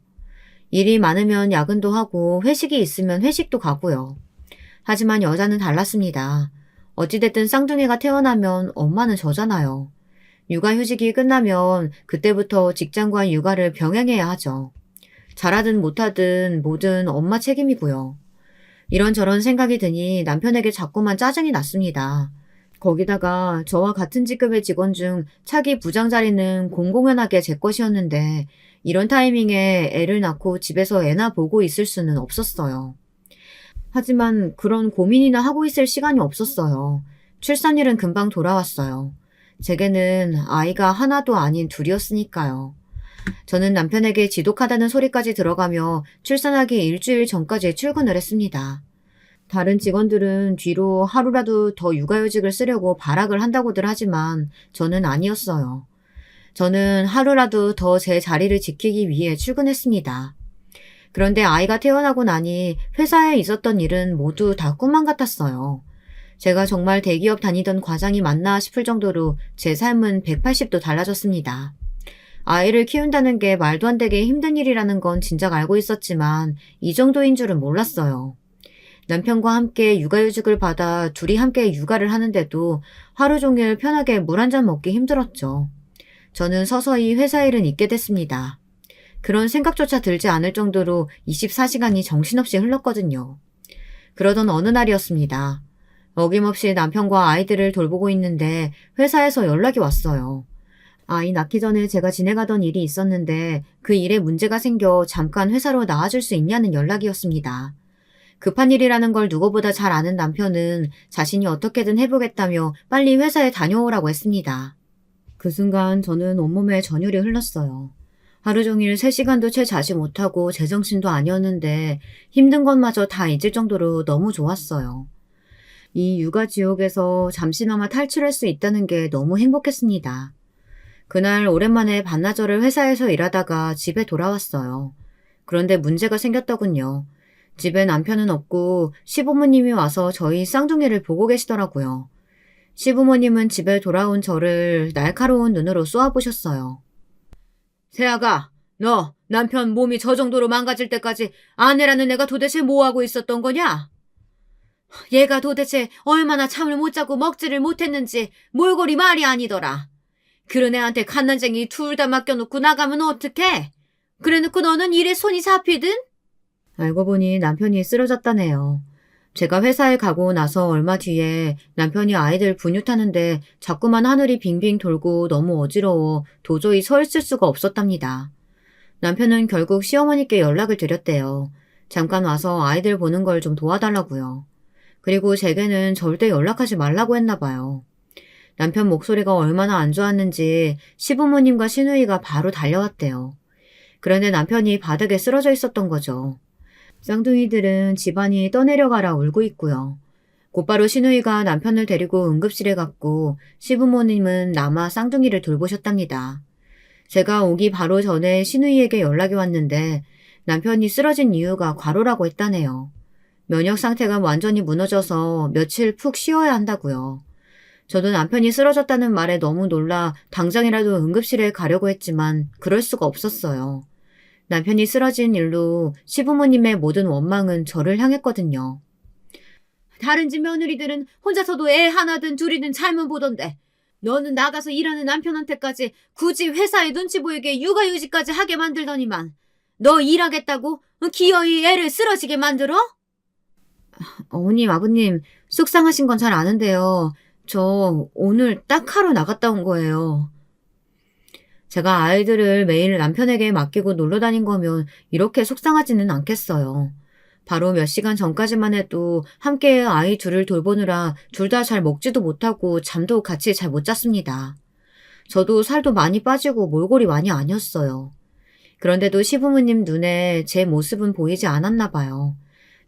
일이 많으면 야근도 하고 회식이 있으면 회식도 가고요. 하지만 여자는 달랐습니다. 어찌됐든 쌍둥이가 태어나면 엄마는 저잖아요. 육아휴직이 끝나면 그때부터 직장과 육아를 병행해야 하죠. 잘하든 못하든 뭐든 엄마 책임이고요. 이런저런 생각이 드니 남편에게 자꾸만 짜증이 났습니다. 거기다가 저와 같은 직급의 직원 중 차기 부장 자리는 공공연하게 제 것이었는데 이런 타이밍에 애를 낳고 집에서 애나 보고 있을 수는 없었어요. 하지만 그런 고민이나 하고 있을 시간이 없었어요. 출산일은 금방 돌아왔어요. 제게는 아이가 하나도 아닌 둘이었으니까요. 저는 남편에게 지독하다는 소리까지 들어가며 출산하기 일주일 전까지 출근을 했습니다. 다른 직원들은 뒤로 하루라도 더 육아휴직을 쓰려고 발악을 한다고들 하지만 저는 아니었어요. 저는 하루라도 더 제 자리를 지키기 위해 출근했습니다. 그런데 아이가 태어나고 나니 회사에 있었던 일은 모두 다 꿈만 같았어요. 제가 정말 대기업 다니던 과장이 맞나 싶을 정도로 제 삶은 180도 달라졌습니다. 아이를 키운다는 게 말도 안 되게 힘든 일이라는 건 진작 알고 있었지만 이 정도인 줄은 몰랐어요. 남편과 함께 육아휴직을 받아 둘이 함께 육아를 하는데도 하루 종일 편하게 물 한 잔 먹기 힘들었죠. 저는 서서히 회사 일은 잊게 됐습니다. 그런 생각조차 들지 않을 정도로 24시간이 정신없이 흘렀거든요. 그러던 어느 날이었습니다. 어김없이 남편과 아이들을 돌보고 있는데 회사에서 연락이 왔어요. 아이 낳기 전에 제가 진행하던 일이 있었는데 그 일에 문제가 생겨 잠깐 회사로 나와줄 수 있냐는 연락이었습니다. 급한 일이라는 걸 누구보다 잘 아는 남편은 자신이 어떻게든 해보겠다며 빨리 회사에 다녀오라고 했습니다. 그 순간 저는 온몸에 전율이 흘렀어요. 하루 종일 3시간도 채 자지 못하고 제정신도 아니었는데 힘든 것마저 다 잊을 정도로 너무 좋았어요. 이 육아 지옥에서 잠시나마 탈출할 수 있다는 게 너무 행복했습니다. 그날 오랜만에 반나절을 회사에서 일하다가 집에 돌아왔어요. 그런데 문제가 생겼더군요. 집에 남편은 없고 시부모님이 와서 저희 쌍둥이를 보고 계시더라고요. 시부모님은 집에 돌아온 저를 날카로운 눈으로 쏘아보셨어요. 세아가, 너 남편 몸이 저 정도로 망가질 때까지 아내라는 애가 도대체 뭐하고 있었던 거냐? 얘가 도대체 얼마나 잠을 못 자고 먹지를 못했는지 몰골이 말이 아니더라. 그런 애한테 갓난쟁이 둘 다 맡겨놓고 나가면 어떡해? 그래놓고 너는 일에 손이 잡히든? 알고 보니 남편이 쓰러졌다네요. 제가 회사에 가고 나서 얼마 뒤에 남편이 아이들 분유타는데 자꾸만 하늘이 빙빙 돌고 너무 어지러워 도저히 서 있을 수가 없었답니다. 남편은 결국 시어머니께 연락을 드렸대요. 잠깐 와서 아이들 보는 걸 좀 도와달라고요. 그리고 제게는 절대 연락하지 말라고 했나 봐요. 남편 목소리가 얼마나 안 좋았는지 시부모님과 시누이가 바로 달려왔대요. 그런데 남편이 바닥에 쓰러져 있었던 거죠. 쌍둥이들은 집안이 떠내려가라 울고 있고요. 곧바로 시누이가 남편을 데리고 응급실에 갔고 시부모님은 남아 쌍둥이를 돌보셨답니다. 제가 오기 바로 전에 시누이에게 연락이 왔는데 남편이 쓰러진 이유가 과로라고 했다네요. 면역 상태가 완전히 무너져서 며칠 푹 쉬어야 한다고요. 저도 남편이 쓰러졌다는 말에 너무 놀라 당장이라도 응급실에 가려고 했지만 그럴 수가 없었어요. 남편이 쓰러진 일로 시부모님의 모든 원망은 저를 향했거든요. 다른 집 며느리들은 혼자서도 애 하나든 둘이든 잘만 보던데 너는 나가서 일하는 남편한테까지 굳이 회사에 눈치 보이게 육아휴직까지 하게 만들더니만 너 일하겠다고 기어이 애를 쓰러지게 만들어? 어머님, 아버님, 속상하신 건 잘 아는데요. 저 오늘 딱 하러 나갔다 온 거예요. 제가 아이들을 매일 남편에게 맡기고 놀러 다닌 거면 이렇게 속상하지는 않겠어요. 바로 몇 시간 전까지만 해도 함께 아이 둘을 돌보느라 둘 다 잘 먹지도 못하고 잠도 같이 잘 못 잤습니다. 저도 살도 많이 빠지고 몰골이 많이 아니었어요. 그런데도 시부모님 눈에 제 모습은 보이지 않았나 봐요.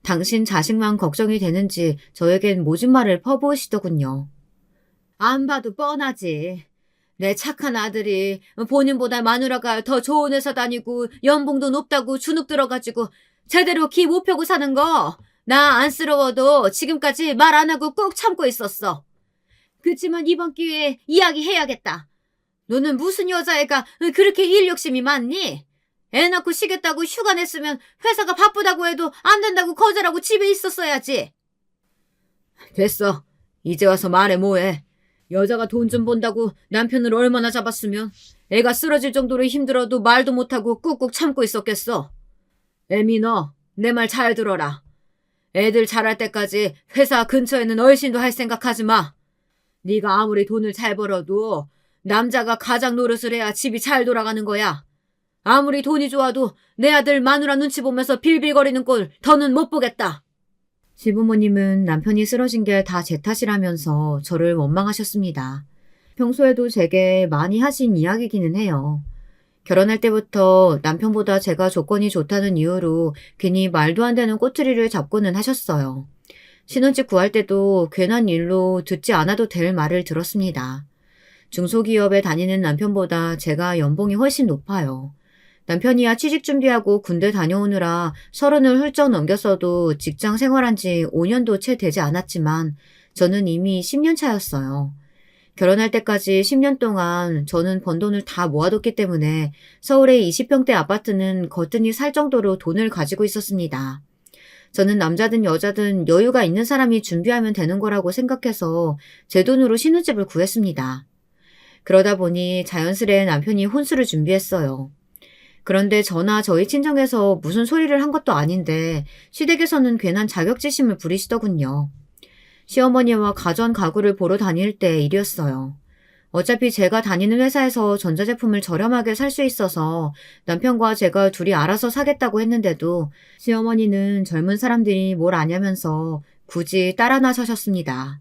당신 자식만 걱정이 되는지 저에겐 모진 말을 퍼부으시더군요. 안 봐도 뻔하지. 내 착한 아들이 본인보다 마누라가 더 좋은 회사 다니고 연봉도 높다고 주눅 들어가지고 제대로 기 못 펴고 사는 거 나 안쓰러워도 지금까지 말 안 하고 꾹 참고 있었어. 그치만 이번 기회에 이야기해야겠다. 너는 무슨 여자애가 그렇게 일 욕심이 많니? 애 낳고 쉬겠다고 휴가 냈으면 회사가 바쁘다고 해도 안 된다고 거절하고 집에 있었어야지. 됐어. 이제 와서 말해 뭐해. 여자가 돈 좀 번다고 남편을 얼마나 잡았으면 애가 쓰러질 정도로 힘들어도 말도 못하고 꾹꾹 참고 있었겠어. 애미 너 내 말 잘 들어라. 애들 자랄 때까지 회사 근처에는 얼씬도 할 생각하지 마. 네가 아무리 돈을 잘 벌어도 남자가 가장 노릇을 해야 집이 잘 돌아가는 거야. 아무리 돈이 좋아도 내 아들 마누라 눈치 보면서 빌빌거리는 꼴 더는 못 보겠다. 시부모님은 남편이 쓰러진 게 다 제 탓이라면서 저를 원망하셨습니다. 평소에도 제게 많이 하신 이야기기는 해요. 결혼할 때부터 남편보다 제가 조건이 좋다는 이유로 괜히 말도 안 되는 꼬투리를 잡고는 하셨어요. 신혼집 구할 때도 괜한 일로 듣지 않아도 될 말을 들었습니다. 중소기업에 다니는 남편보다 제가 연봉이 훨씬 높아요. 남편이야 취직 준비하고 군대 다녀오느라 30을 훌쩍 넘겼어도 직장 생활한 지 5년도 채 되지 않았지만 저는 이미 10년 차였어요. 결혼할 때까지 10년 동안 저는 번 돈을 다 모아뒀기 때문에 서울의 20평대 아파트는 거뜬히 살 정도로 돈을 가지고 있었습니다. 저는 남자든 여자든 여유가 있는 사람이 준비하면 되는 거라고 생각해서 제 돈으로 신혼집을 구했습니다. 그러다 보니 자연스레 남편이 혼수를 준비했어요. 그런데 저나 저희 친정에서 무슨 소리를 한 것도 아닌데 시댁에서는 괜한 자격지심을 부리시더군요. 시어머니와 가전 가구를 보러 다닐 때 일이었어요. 어차피 제가 다니는 회사에서 전자제품을 저렴하게 살 수 있어서 남편과 제가 둘이 알아서 사겠다고 했는데도 시어머니는 젊은 사람들이 뭘 아냐면서 굳이 따라 나서셨습니다.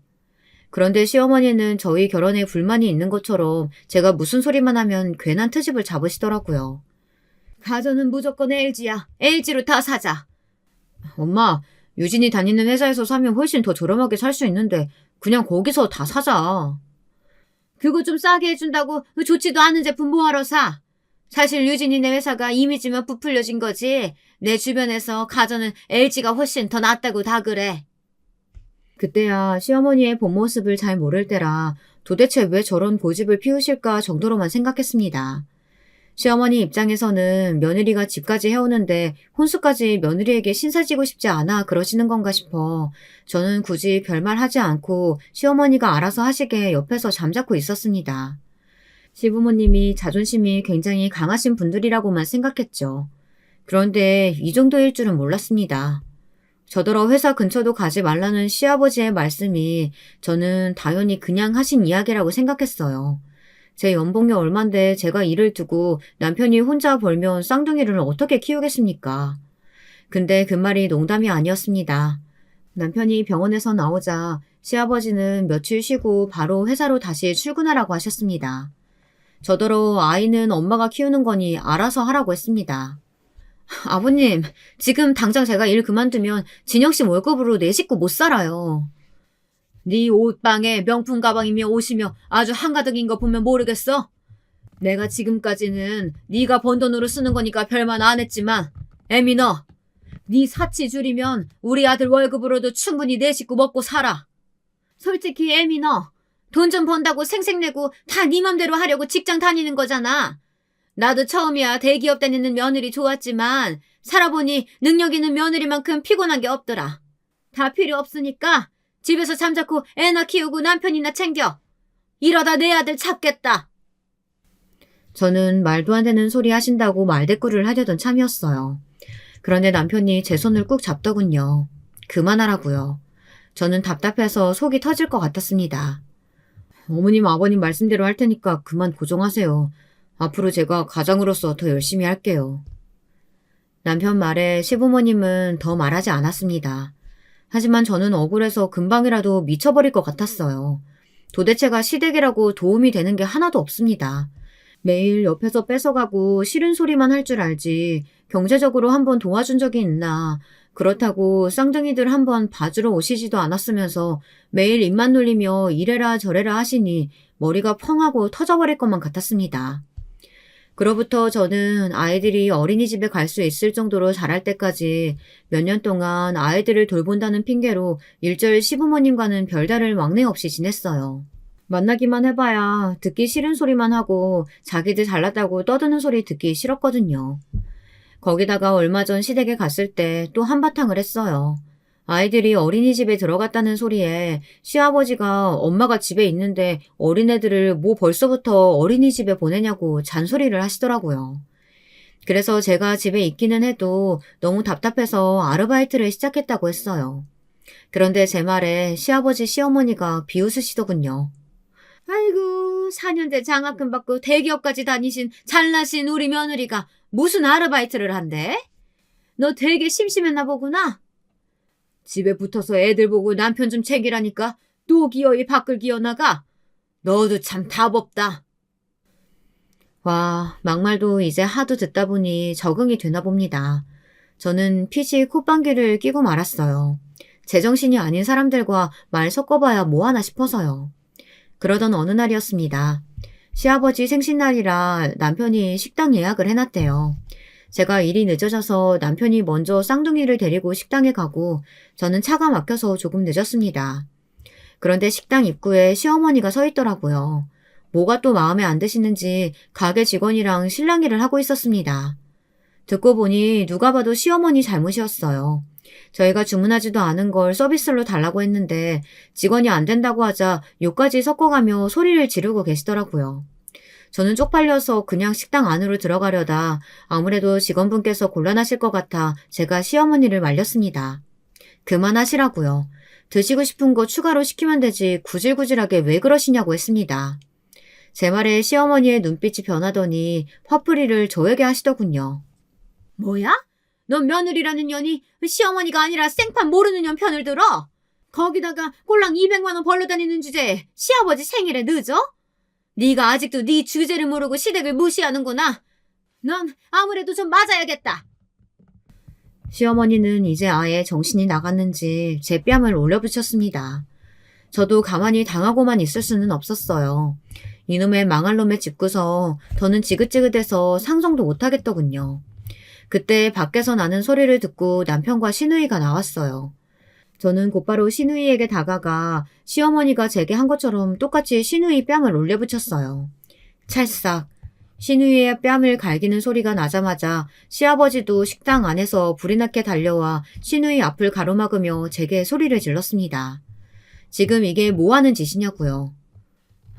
그런데 시어머니는 저희 결혼에 불만이 있는 것처럼 제가 무슨 소리만 하면 괜한 트집을 잡으시더라고요. 가전은 무조건 LG야. LG로 다 사자. 엄마, 유진이 다니는 회사에서 사면 훨씬 더 저렴하게 살 수 있는데 그냥 거기서 다 사자. 그거 좀 싸게 해준다고 좋지도 않은 제품 뭐하러 사? 사실 유진이네 회사가 이미지만 부풀려진 거지. 내 주변에서 가전은 LG가 훨씬 더 낫다고 다 그래. 그때야 시어머니의 본 모습을 잘 모를 때라 도대체 왜 저런 고집을 피우실까 정도로만 생각했습니다. 시어머니 입장에서는 며느리가 집까지 해오는데 혼수까지 며느리에게 신사지고 싶지 않아 그러시는 건가 싶어 저는 굳이 별말 하지 않고 시어머니가 알아서 하시게 옆에서 잠자코 있었습니다. 시부모님이 자존심이 굉장히 강하신 분들이라고만 생각했죠. 그런데 이 정도일 줄은 몰랐습니다. 저더러 회사 근처도 가지 말라는 시아버지의 말씀이 저는 당연히 그냥 하신 이야기라고 생각했어요. 제 연봉이 얼만데 제가 일을 두고 남편이 혼자 벌면 쌍둥이를 어떻게 키우겠습니까? 근데 그 말이 농담이 아니었습니다. 남편이 병원에서 나오자 시아버지는 며칠 쉬고 바로 회사로 다시 출근하라고 하셨습니다. 저더러 아이는 엄마가 키우는 거니 알아서 하라고 했습니다. 아버님, 지금 당장 제가 일 그만두면 진영씨 월급으로 내 식구 못 살아요. 네 옷방에 명품 가방이며 옷이며 아주 한가득인 거 보면 모르겠어? 내가 지금까지는 네가 번 돈으로 쓰는 거니까 별말 안 했지만 애미 너, 네 사치 줄이면 우리 아들 월급으로도 충분히 내 식구 먹고 살아. 솔직히 애미 너, 돈 좀 번다고 생색내고 다 네 맘대로 하려고 직장 다니는 거잖아. 나도 처음이야 대기업 다니는 며느리 좋았지만 살아보니 능력 있는 며느리만큼 피곤한 게 없더라. 다 필요 없으니까 집에서 잠자코 애나 키우고 남편이나 챙겨. 이러다 내 아들 잡겠다. 저는 말도 안 되는 소리 하신다고 말대꾸를 하려던 참이었어요. 그런데 남편이 제 손을 꾹 잡더군요. 그만하라고요. 저는 답답해서 속이 터질 것 같았습니다. 어머님 아버님 말씀대로 할 테니까 그만 고정하세요. 앞으로 제가 가장으로서 더 열심히 할게요. 남편 말에 시부모님은 더 말하지 않았습니다. 하지만 저는 억울해서 금방이라도 미쳐버릴 것 같았어요. 도대체가 시댁이라고 도움이 되는 게 하나도 없습니다. 매일 옆에서 뺏어가고 싫은 소리만 할 줄 알지 경제적으로 한번 도와준 적이 있나. 그렇다고 쌍둥이들 한번 봐주러 오시지도 않았으면서 매일 입만 놀리며 이래라 저래라 하시니 머리가 펑하고 터져버릴 것만 같았습니다. 그로부터 저는 아이들이 어린이집에 갈 수 있을 정도로 자랄 때까지 몇 년 동안 아이들을 돌본다는 핑계로 일절 시부모님과는 별다를 왕래 없이 지냈어요. 만나기만 해봐야 듣기 싫은 소리만 하고 자기들 잘났다고 떠드는 소리 듣기 싫었거든요. 거기다가 얼마 전 시댁에 갔을 때 또 한바탕을 했어요. 아이들이 어린이집에 들어갔다는 소리에 시아버지가 엄마가 집에 있는데 어린애들을 뭐 벌써부터 어린이집에 보내냐고 잔소리를 하시더라고요. 그래서 제가 집에 있기는 해도 너무 답답해서 아르바이트를 시작했다고 했어요. 그런데 제 말에 시아버지 시어머니가 비웃으시더군요. 아이고 4년제 장학금 받고 대기업까지 다니신 잘나신 우리 며느리가 무슨 아르바이트를 한대? 너 되게 심심했나 보구나. 집에 붙어서 애들 보고 남편 좀 챙기라니까 또 기어이 밖을 기어나가. 너도 참 답 없다. 와, 막말도 이제 하도 듣다 보니 적응이 되나 봅니다. 저는 피식 콧방귀를 끼고 말았어요. 제정신이 아닌 사람들과 말 섞어봐야 뭐하나 싶어서요. 그러던 어느 날이었습니다. 시아버지 생신날이라 남편이 식당 예약을 해놨대요. 제가 일이 늦어져서 남편이 먼저 쌍둥이를 데리고 식당에 가고 저는 차가 막혀서 조금 늦었습니다. 그런데 식당 입구에 시어머니가 서 있더라고요. 뭐가 또 마음에 안 드시는지 가게 직원이랑 실랑이를 하고 있었습니다. 듣고 보니 누가 봐도 시어머니 잘못이었어요. 저희가 주문하지도 않은 걸 서비스로 달라고 했는데 직원이 안 된다고 하자 욕까지 섞어가며 소리를 지르고 계시더라고요. 저는 쪽팔려서 그냥 식당 안으로 들어가려다 아무래도 직원분께서 곤란하실 것 같아 제가 시어머니를 말렸습니다. 그만하시라고요. 드시고 싶은 거 추가로 시키면 되지 구질구질하게 왜 그러시냐고 했습니다. 제 말에 시어머니의 눈빛이 변하더니 화풀이를 저에게 하시더군요. 뭐야? 넌 며느리라는 년이 시어머니가 아니라 생판 모르는 년 편을 들어? 거기다가 꼴랑 200만 원 벌러 다니는 주제에 시아버지 생일에 늦어? 네가 아직도 네 주제를 모르고 시댁을 무시하는구나. 넌 아무래도 좀 맞아야겠다. 시어머니는 이제 아예 정신이 나갔는지 제 뺨을 올려붙였습니다. 저도 가만히 당하고만 있을 수는 없었어요. 이놈의 망할 놈의 집구서 더는 지긋지긋해서 상정도 못하겠더군요. 그때 밖에서 나는 소리를 듣고 남편과 시누이가 나왔어요. 저는 곧바로 시누이에게 다가가 시어머니가 제게 한 것처럼 똑같이 시누이 뺨을 올려붙였어요. 찰싹. 시누이의 뺨을 갈기는 소리가 나자마자 시아버지도 식당 안에서 불이 나게 달려와 시누이 앞을 가로막으며 제게 소리를 질렀습니다. 지금 이게 뭐하는 짓이냐고요.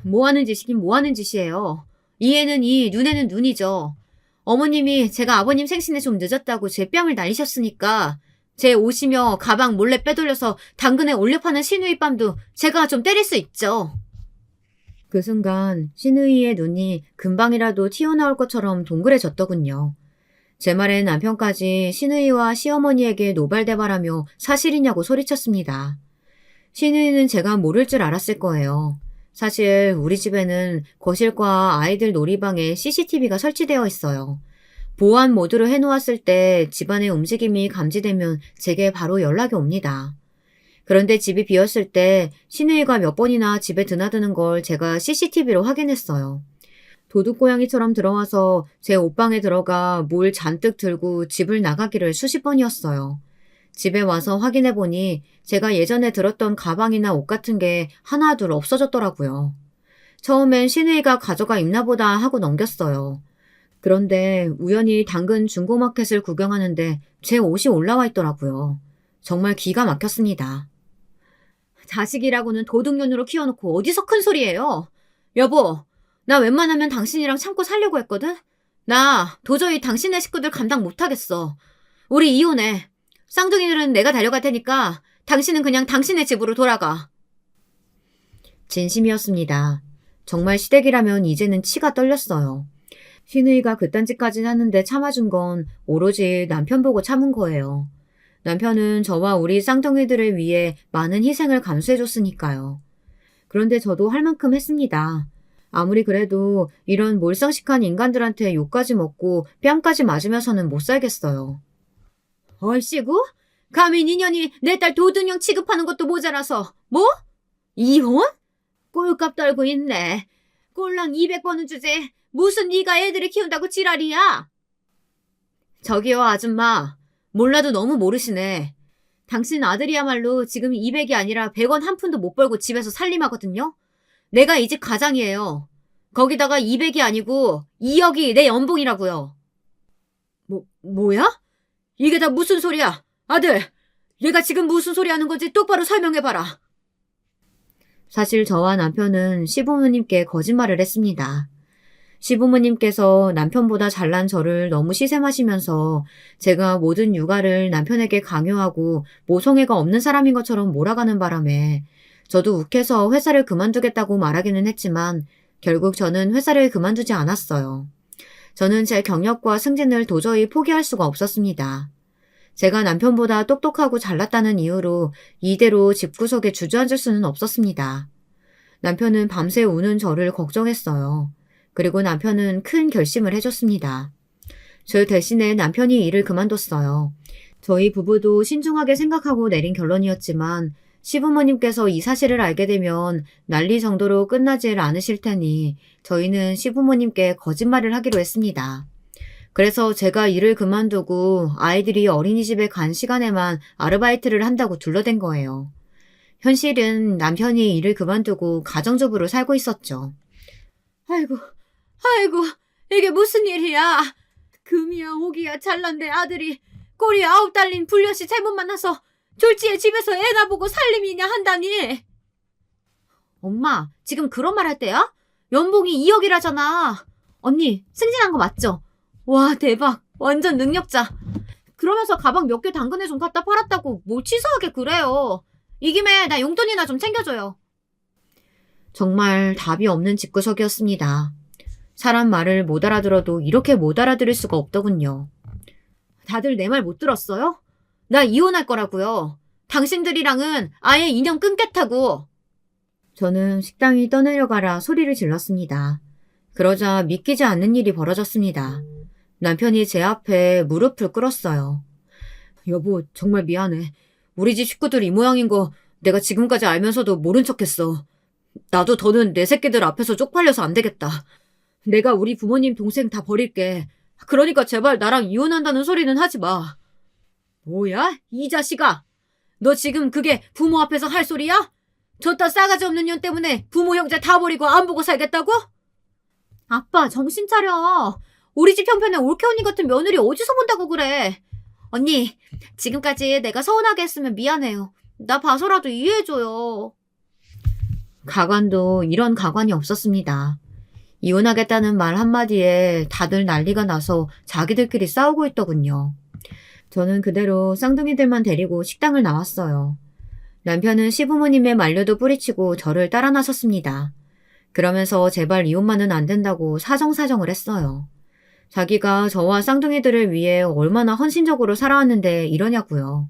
뭐하는 짓이긴 뭐하는 짓이에요. 이에는 이, 눈에는 눈이죠. 어머님이 제가 아버님 생신에 좀 늦었다고 제 뺨을 날리셨으니까 제 옷이며 가방 몰래 빼돌려서 당근에 올려 파는 시누이 뺨도 제가 좀 때릴 수 있죠. 그 순간 시누이의 눈이 금방이라도 튀어나올 것처럼 동그래졌더군요. 제 말에 남편까지 시누이와 시어머니에게 노발대발하며 사실이냐고 소리쳤습니다. 시누이는 제가 모를 줄 알았을 거예요. 사실 우리 집에는 거실과 아이들 놀이방에 CCTV가 설치되어 있어요. 보안 모드로 해놓았을 때 집안의 움직임이 감지되면 제게 바로 연락이 옵니다. 그런데 집이 비었을 때 시누이가 몇 번이나 집에 드나드는 걸 제가 CCTV로 확인했어요. 도둑고양이처럼 들어와서 제 옷방에 들어가 뭘 잔뜩 들고 집을 나가기를 수십 번이었어요. 집에 와서 확인해보니 제가 예전에 들었던 가방이나 옷 같은 게 하나둘 없어졌더라고요. 처음엔 시누이가 가져가 입나 보다 하고 넘겼어요. 그런데 우연히 당근 중고마켓을 구경하는데 제 옷이 올라와 있더라고요. 정말 기가 막혔습니다. 자식이라고는 도둑년으로 키워놓고 어디서 큰 소리예요? 여보, 나 웬만하면 당신이랑 참고 살려고 했거든? 나 도저히 당신네 식구들 감당 못하겠어. 우리 이혼해. 쌍둥이들은 내가 데려갈 테니까 당신은 그냥 당신의 집으로 돌아가. 진심이었습니다. 정말 시댁이라면 이제는 치가 떨렸어요. 시누이가 그딴 짓까진 하는데 참아준 건 오로지 남편 보고 참은 거예요. 남편은 저와 우리 쌍둥이들을 위해 많은 희생을 감수해줬으니까요. 그런데 저도 할 만큼 했습니다. 아무리 그래도 이런 몰상식한 인간들한테 욕까지 먹고 뺨까지 맞으면서는 못 살겠어요. 얼씨구? 감히 니년이 내 딸 도둑형 취급하는 것도 모자라서 뭐? 이혼? 꼴값 떨고 있네. 꼴랑 200번은 주제 무슨 네가 애들을 키운다고 지랄이야? 저기요 아줌마. 몰라도 너무 모르시네. 당신 아들이야말로 지금 200이 아니라 100원 한 푼도 못 벌고 집에서 살림하거든요. 내가 이 집 가장이에요. 거기다가 200이 아니고 2억이 내 연봉이라고요. 뭐야? 이게 다 무슨 소리야? 아들, 얘가 지금 무슨 소리 하는 건지 똑바로 설명해봐라. 사실 저와 남편은 시부모님께 거짓말을 했습니다. 시부모님께서 남편보다 잘난 저를 너무 시샘하시면서 제가 모든 육아를 남편에게 강요하고 모성애가 없는 사람인 것처럼 몰아가는 바람에 저도 욱해서 회사를 그만두겠다고 말하기는 했지만 결국 저는 회사를 그만두지 않았어요. 저는 제 경력과 승진을 도저히 포기할 수가 없었습니다. 제가 남편보다 똑똑하고 잘났다는 이유로 이대로 집구석에 주저앉을 수는 없었습니다. 남편은 밤새 우는 저를 걱정했어요. 그리고 남편은 큰 결심을 해줬습니다. 저 대신에 남편이 일을 그만뒀어요. 저희 부부도 신중하게 생각하고 내린 결론이었지만 시부모님께서 이 사실을 알게 되면 난리 정도로 끝나질 않으실 테니 저희는 시부모님께 거짓말을 하기로 했습니다. 그래서 제가 일을 그만두고 아이들이 어린이집에 간 시간에만 아르바이트를 한다고 둘러댄 거예요. 현실은 남편이 일을 그만두고 가정주부로 살고 있었죠. 아이고, 이게 무슨 일이야. 금이야 오기야 잘난 내 아들이 꼬리 9 달린 불려씨 잘못 만나서 졸지에 집에서 애나 보고 살림이냐 한다니. 엄마, 지금 그런 말 할 때야? 연봉이 2억이라잖아. 언니, 승진한 거 맞죠? 와, 대박. 완전 능력자. 그러면서 가방 몇 개 당근에 좀 갖다 팔았다고 뭘 치사하게 그래요. 이 김에 나 용돈이나 좀 챙겨줘요. 정말 답이 없는 집구석이었습니다. 사람 말을 못 알아들어도 이렇게 못 알아들을 수가 없더군요. 다들 내 말 못 들었어요? 나 이혼할 거라고요. 당신들이랑은 아예 인연 끊겠다고. 저는 식당이 떠내려가라 소리를 질렀습니다. 그러자 믿기지 않는 일이 벌어졌습니다. 남편이 제 앞에 무릎을 꿇었어요. 여보, 정말 미안해. 우리 집 식구들 이 모양인 거 내가 지금까지 알면서도 모른 척했어. 나도 더는 내 새끼들 앞에서 쪽팔려서 안 되겠다. 내가 우리 부모님 동생 다 버릴게. 그러니까 제발 나랑 이혼한다는 소리는 하지 마. 뭐야? 이 자식아! 너 지금 그게 부모 앞에서 할 소리야? 저따 싸가지 없는 년 때문에 부모 형제 다 버리고 안 보고 살겠다고? 아빠, 정신 차려. 우리 집 형편에 올케 언니 같은 며느리 어디서 본다고 그래. 언니, 지금까지 내가 서운하게 했으면 미안해요. 나 봐서라도 이해해줘요. 가관도 이런 가관이 없었습니다. 이혼하겠다는 말 한마디에 다들 난리가 나서 자기들끼리 싸우고 있더군요. 저는 그대로 쌍둥이들만 데리고 식당을 나왔어요. 남편은 시부모님의 만류도 뿌리치고 저를 따라 나섰습니다. 그러면서 제발 이혼만은 안 된다고 사정사정을 했어요. 자기가 저와 쌍둥이들을 위해 얼마나 헌신적으로 살아왔는데 이러냐고요.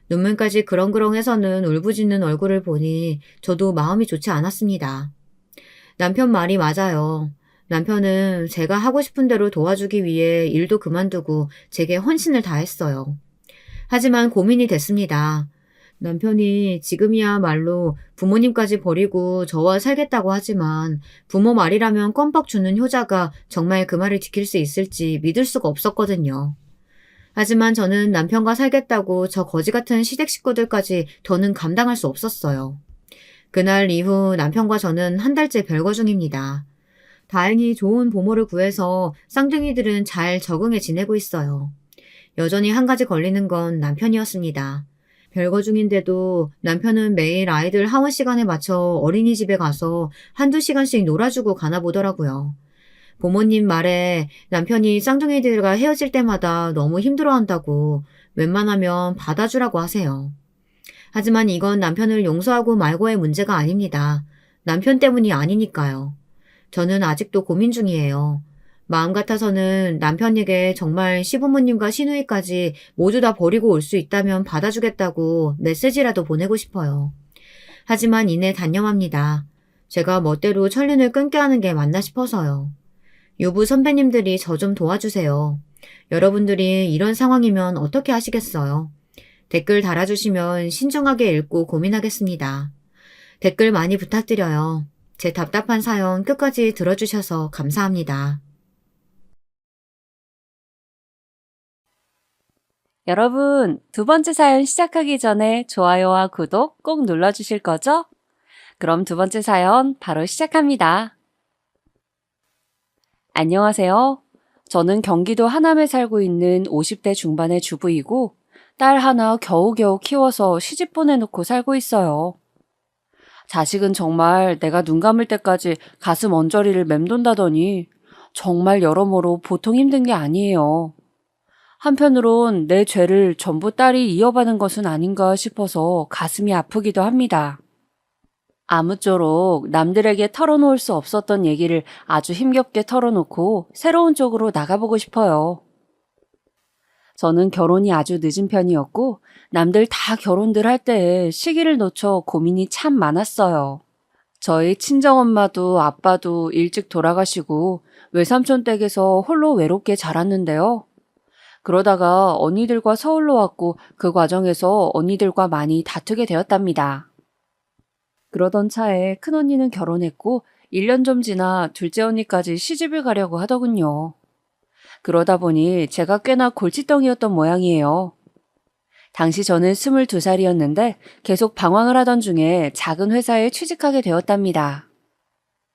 눈물까지 그렁그렁해서는 울부짖는 얼굴을 보니 저도 마음이 좋지 않았습니다. 남편 말이 맞아요. 남편은 제가 하고 싶은 대로 도와주기 위해 일도 그만두고 제게 헌신을 다했어요. 하지만 고민이 됐습니다. 남편이 지금이야말로 부모님까지 버리고 저와 살겠다고 하지만 부모 말이라면 껌뻑 주는 효자가 정말 그 말을 지킬 수 있을지 믿을 수가 없었거든요. 하지만 저는 남편과 살겠다고 저 거지 같은 시댁 식구들까지 더는 감당할 수 없었어요. 그날 이후 남편과 저는 한 달째 별거 중입니다. 다행히 좋은 보모를 구해서 쌍둥이들은 잘 적응해 지내고 있어요. 여전히 한 가지 걸리는 건 남편이었습니다. 별거 중인데도 남편은 매일 아이들 하원 시간에 맞춰 어린이집에 가서 한두 시간씩 놀아주고 가나 보더라고요. 부모님 말에 남편이 쌍둥이들과 헤어질 때마다 너무 힘들어한다고 웬만하면 받아주라고 하세요. 하지만 이건 남편을 용서하고 말고의 문제가 아닙니다. 남편 때문이 아니니까요. 저는 아직도 고민 중이에요. 마음 같아서는 남편에게 정말 시부모님과 시누이까지 모두 다 버리고 올 수 있다면 받아주겠다고 메시지라도 보내고 싶어요. 하지만 이내 단념합니다. 제가 멋대로 천륜을 끊게 하는 게 맞나 싶어서요. 유부 선배님들이 저 좀 도와주세요. 여러분들이 이런 상황이면 어떻게 하시겠어요? 댓글 달아주시면 신중하게 읽고 고민하겠습니다. 댓글 많이 부탁드려요. 제 답답한 사연 끝까지 들어주셔서 감사합니다. 여러분, 두 번째 사연 시작하기 전에 좋아요와 구독 꼭 눌러주실 거죠? 그럼 두 번째 사연 바로 시작합니다. 안녕하세요. 저는 경기도 하남에 살고 있는 50대 중반의 주부이고 딸 하나 겨우겨우 키워서 시집 보내놓고 살고 있어요. 자식은 정말 내가 눈 감을 때까지 가슴 언저리를 맴돈다더니 정말 여러모로 보통 힘든 게 아니에요. 한편으론 내 죄를 전부 딸이 이어받은 것은 아닌가 싶어서 가슴이 아프기도 합니다. 아무쪼록 남들에게 털어놓을 수 없었던 얘기를 아주 힘겹게 털어놓고 새로운 쪽으로 나가보고 싶어요. 저는 결혼이 아주 늦은 편이었고 남들 다 결혼들 할 때에 시기를 놓쳐 고민이 참 많았어요. 저희 친정엄마도 아빠도 일찍 돌아가시고 외삼촌 댁에서 홀로 외롭게 자랐는데요. 그러다가 언니들과 서울로 왔고 그 과정에서 언니들과 많이 다투게 되었답니다. 그러던 차에 큰언니는 결혼했고 1년 좀 지나 둘째 언니까지 시집을 가려고 하더군요. 그러다 보니 제가 꽤나 골칫덩이였던 모양이에요. 당시 저는 22살이었는데 계속 방황을 하던 중에 작은 회사에 취직하게 되었답니다.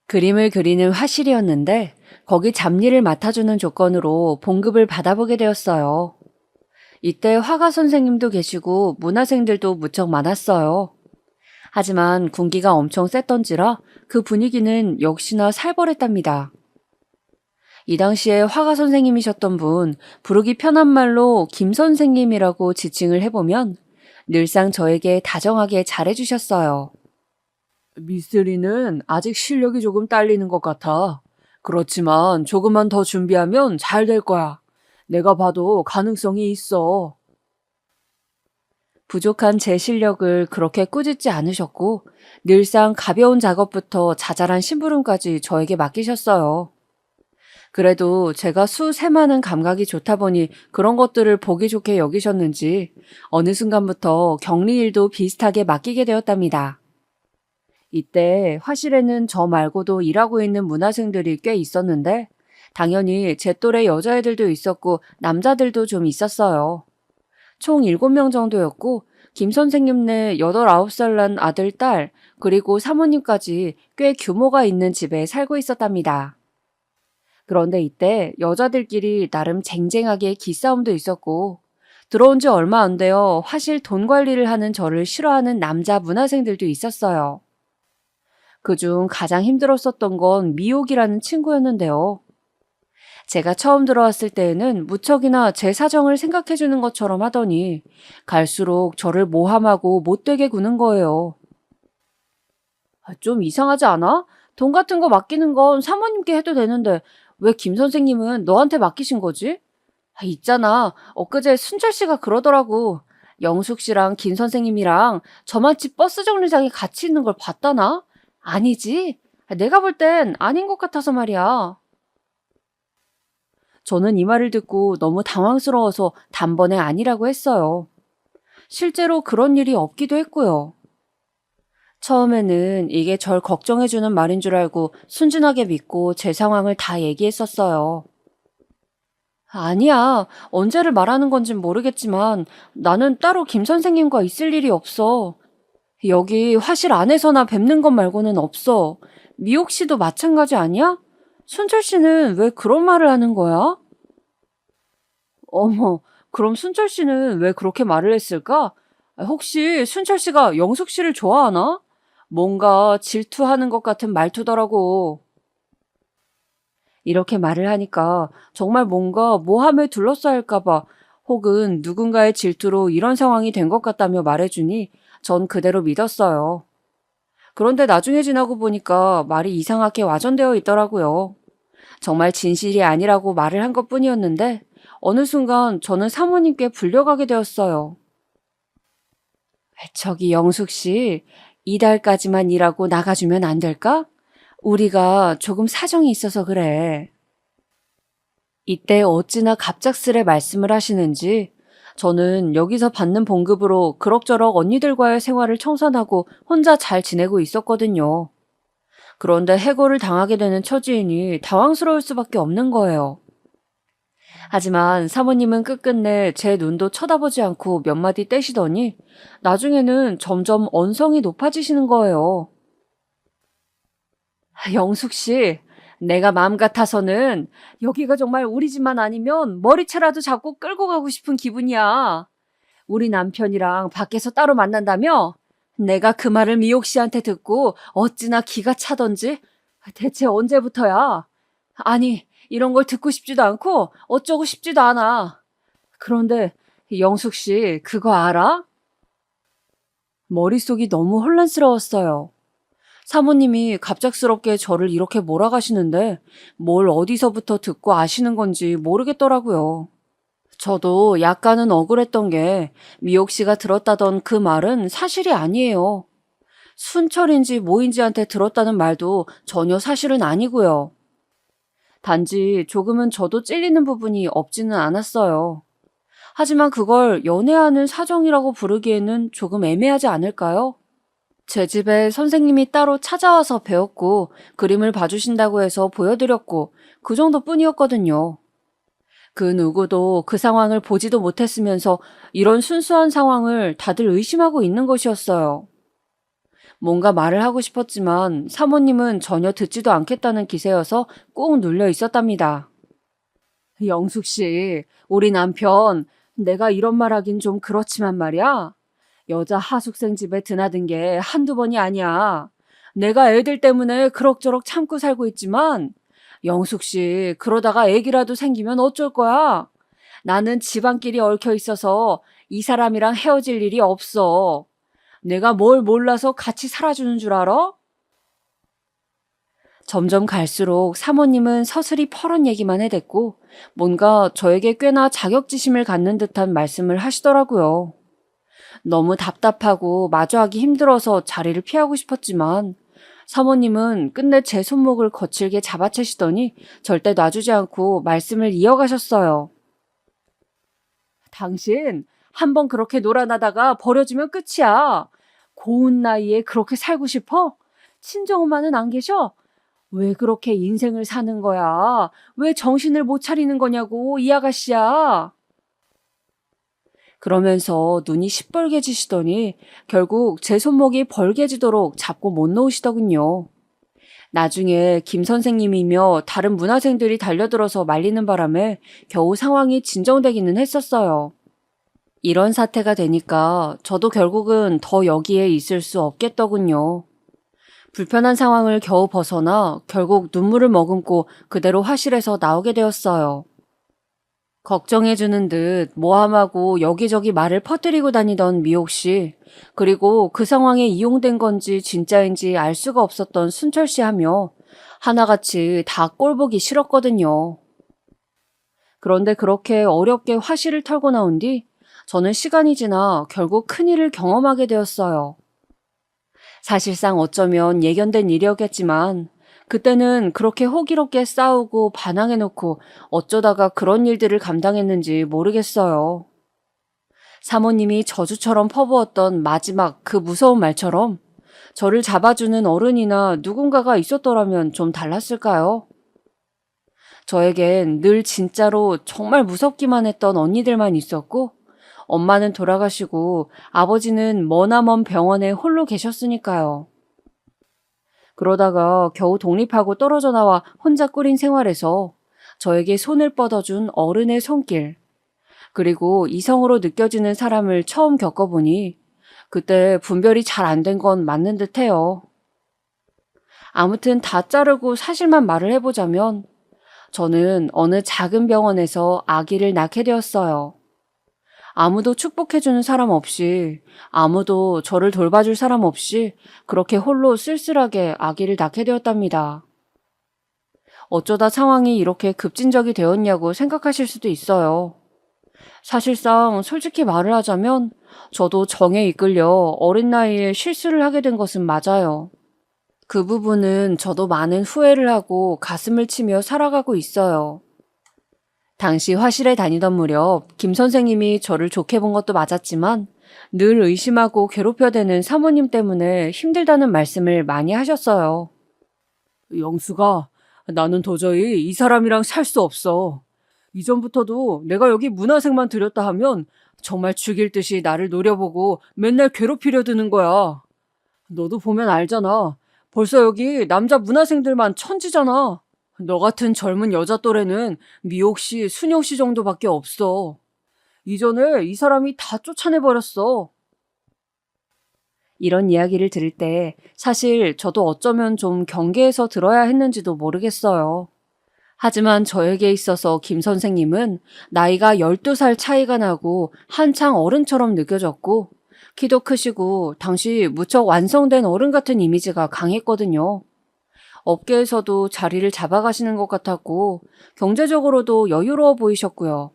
그림을 그리는 화실이었는데 거기 잡일을 맡아주는 조건으로 봉급을 받아보게 되었어요. 이때 화가 선생님도 계시고 문화생들도 무척 많았어요. 하지만 군기가 엄청 셌던지라 그 분위기는 역시나 살벌했답니다. 이 당시에 화가 선생님이셨던 분, 부르기 편한 말로 김 선생님이라고 지칭을 해보면 늘상 저에게 다정하게 잘해주셨어요. 미쓰리는 아직 실력이 조금 딸리는 것 같아. 그렇지만 조금만 더 준비하면 잘 될 거야. 내가 봐도 가능성이 있어. 부족한 제 실력을 그렇게 꾸짖지 않으셨고 늘상 가벼운 작업부터 자잘한 심부름까지 저에게 맡기셨어요. 그래도 제가 수세마는 감각이 좋다 보니 그런 것들을 보기 좋게 여기셨는지 어느 순간부터 격리 일도 비슷하게 맡기게 되었답니다. 이때 화실에는 저 말고도 일하고 있는 문화생들이 꽤 있었는데 당연히 제 또래 여자애들도 있었고 남자들도 좀 있었어요. 총 7명 정도였고 김 선생님네 8, 9살 난 아들, 딸, 그리고 사모님까지 꽤 규모가 있는 집에 살고 있었답니다. 그런데 이때 여자들끼리 나름 쟁쟁하게 기싸움도 있었고 들어온 지 얼마 안 되어 화실 돈 관리를 하는 저를 싫어하는 남자 문화생들도 있었어요. 그중 가장 힘들었었던 건 미옥이라는 친구였는데요. 제가 처음 들어왔을 때에는 무척이나 제 사정을 생각해주는 것처럼 하더니 갈수록 저를 모함하고 못되게 구는 거예요. 좀 이상하지 않아? 돈 같은 거 맡기는 건 사모님께 해도 되는데 왜 김 선생님은 너한테 맡기신 거지? 있잖아. 엊그제 순철 씨가 그러더라고. 영숙 씨랑 김 선생님이랑 저만치 버스 정류장에 같이 있는 걸 봤다나? 아니지. 내가 볼 땐 아닌 것 같아서 말이야. 저는 이 말을 듣고 너무 당황스러워서 단번에 아니라고 했어요. 실제로 그런 일이 없기도 했고요. 처음에는 이게 절 걱정해주는 말인 줄 알고 순진하게 믿고 제 상황을 다 얘기했었어요. 아니야. 언제를 말하는 건진 모르겠지만 나는 따로 김 선생님과 있을 일이 없어. 여기 화실 안에서나 뵙는 것 말고는 없어. 미옥 씨도 마찬가지 아니야? 순철 씨는 왜 그런 말을 하는 거야? 어머, 그럼 순철 씨는 왜 그렇게 말을 했을까? 혹시 순철 씨가 영숙 씨를 좋아하나? 뭔가 질투하는 것 같은 말투더라고. 이렇게 말을 하니까 정말 뭔가 모함에 둘러싸일까봐 혹은 누군가의 질투로 이런 상황이 된 것 같다며 말해주니 전 그대로 믿었어요. 그런데 나중에 지나고 보니까 말이 이상하게 와전되어 있더라고요. 정말 진실이 아니라고 말을 한 것뿐이었는데 어느 순간 저는 사모님께 불려가게 되었어요. 저기 영숙 씨, 이달까지만 일하고 나가주면 안 될까? 우리가 조금 사정이 있어서 그래. 이때 어찌나 갑작스레 말씀을 하시는지 저는 여기서 받는 봉급으로 그럭저럭 언니들과의 생활을 청산하고 혼자 잘 지내고 있었거든요. 그런데 해고를 당하게 되는 처지이니 당황스러울 수밖에 없는 거예요. 하지만 사모님은 끝끝내 제 눈도 쳐다보지 않고 몇 마디 떼시더니 나중에는 점점 언성이 높아지시는 거예요. 영숙 씨, 내가 마음 같아서는 여기가 정말 우리 집만 아니면 머리채라도 잡고 끌고 가고 싶은 기분이야. 우리 남편이랑 밖에서 따로 만난다며? 내가 그 말을 미옥 씨한테 듣고 어찌나 기가 차던지. 대체 언제부터야? 아니, 이런 걸 듣고 싶지도 않고 어쩌고 싶지도 않아. 그런데 영숙 씨, 그거 알아? 머릿속이 너무 혼란스러웠어요. 사모님이 갑작스럽게 저를 이렇게 몰아가시는데 뭘 어디서부터 듣고 아시는 건지 모르겠더라고요. 저도 약간은 억울했던 게 미옥 씨가 들었다던 그 말은 사실이 아니에요. 순철인지 뭐인지한테 들었다는 말도 전혀 사실은 아니고요. 단지 조금은 저도 찔리는 부분이 없지는 않았어요. 하지만 그걸 연애하는 사정이라고 부르기에는 조금 애매하지 않을까요? 제 집에 선생님이 따로 찾아와서 배웠고 그림을 봐주신다고 해서 보여드렸고 그 정도뿐이었거든요. 그 누구도 그 상황을 보지도 못했으면서 이런 순수한 상황을 다들 의심하고 있는 것이었어요. 뭔가 말을 하고 싶었지만 사모님은 전혀 듣지도 않겠다는 기세여서 꾹 눌려 있었답니다. 영숙 씨, 우리 남편, 내가 이런 말 하긴 좀 그렇지만 말이야. 여자 하숙생 집에 드나든 게 한두 번이 아니야. 내가 애들 때문에 그럭저럭 참고 살고 있지만 영숙 씨, 그러다가 애기라도 생기면 어쩔 거야? 나는 집안끼리 얽혀 있어서 이 사람이랑 헤어질 일이 없어. 내가 뭘 몰라서 같이 살아주는 줄 알아? 점점 갈수록 사모님은 서슬이 퍼런 얘기만 해댔고 뭔가 저에게 꽤나 자격지심을 갖는 듯한 말씀을 하시더라고요. 너무 답답하고 마주하기 힘들어서 자리를 피하고 싶었지만 사모님은 끝내 제 손목을 거칠게 잡아채시더니 절대 놔주지 않고 말씀을 이어가셨어요. 당신 한번 그렇게 놀아나다가 버려지면 끝이야. 고운 나이에 그렇게 살고 싶어? 친정엄마는 안 계셔? 왜 그렇게 인생을 사는 거야? 왜 정신을 못 차리는 거냐고, 이 아가씨야. 그러면서 눈이 시뻘개지시더니 결국 제 손목이 벌개지도록 잡고 못 놓으시더군요. 나중에 김 선생님이며 다른 문화생들이 달려들어서 말리는 바람에 겨우 상황이 진정되기는 했었어요. 이런 사태가 되니까 저도 결국은 더 여기에 있을 수 없겠더군요. 불편한 상황을 겨우 벗어나 결국 눈물을 머금고 그대로 화실에서 나오게 되었어요. 걱정해주는 듯 모함하고 여기저기 말을 퍼뜨리고 다니던 미옥 씨, 그리고 그 상황에 이용된 건지 진짜인지 알 수가 없었던 순철 씨 하며 하나같이 다 꼴보기 싫었거든요. 그런데 그렇게 어렵게 화실을 털고 나온 뒤 저는 시간이 지나 결국 큰일을 경험하게 되었어요. 사실상 어쩌면 예견된 일이었겠지만 그때는 그렇게 호기롭게 싸우고 반항해놓고 어쩌다가 그런 일들을 감당했는지 모르겠어요. 사모님이 저주처럼 퍼부었던 마지막 그 무서운 말처럼 저를 잡아주는 어른이나 누군가가 있었더라면 좀 달랐을까요? 저에겐 늘 진짜로 정말 무섭기만 했던 언니들만 있었고 엄마는 돌아가시고 아버지는 머나먼 병원에 홀로 계셨으니까요. 그러다가 겨우 독립하고 떨어져 나와 혼자 꾸린 생활에서 저에게 손을 뻗어준 어른의 손길, 그리고 이성으로 느껴지는 사람을 처음 겪어보니 그때 분별이 잘 안 된 건 맞는 듯해요. 아무튼 다 자르고 사실만 말을 해보자면 저는 어느 작은 병원에서 아기를 낳게 되었어요. 아무도 축복해주는 사람 없이, 아무도 저를 돌봐줄 사람 없이 그렇게 홀로 쓸쓸하게 아기를 낳게 되었답니다. 어쩌다 상황이 이렇게 급진적이 되었냐고 생각하실 수도 있어요. 사실상 솔직히 말을 하자면 저도 정에 이끌려 어린 나이에 실수를 하게 된 것은 맞아요. 그 부분은 저도 많은 후회를 하고 가슴을 치며 살아가고 있어요. 당시 화실에 다니던 무렵 김 선생님이 저를 좋게 본 것도 맞았지만 늘 의심하고 괴롭혀대는 사모님 때문에 힘들다는 말씀을 많이 하셨어요. 영수가, 나는 도저히 이 사람이랑 살 수 없어. 이전부터도 내가 여기 문화생만 들였다 하면 정말 죽일 듯이 나를 노려보고 맨날 괴롭히려 드는 거야. 너도 보면 알잖아. 벌써 여기 남자 문화생들만 천지잖아. 너 같은 젊은 여자 또래는 미옥 씨, 순영 씨 정도밖에 없어. 이전에 이 사람이 다 쫓아내버렸어. 이런 이야기를 들을 때 사실 저도 어쩌면 좀 경계해서 들어야 했는지도 모르겠어요. 하지만 저에게 있어서 김 선생님은 나이가 12살 차이가 나고 한창 어른처럼 느껴졌고 키도 크시고 당시 무척 완성된 어른 같은 이미지가 강했거든요. 업계에서도 자리를 잡아가시는 것 같았고 경제적으로도 여유로워 보이셨고요.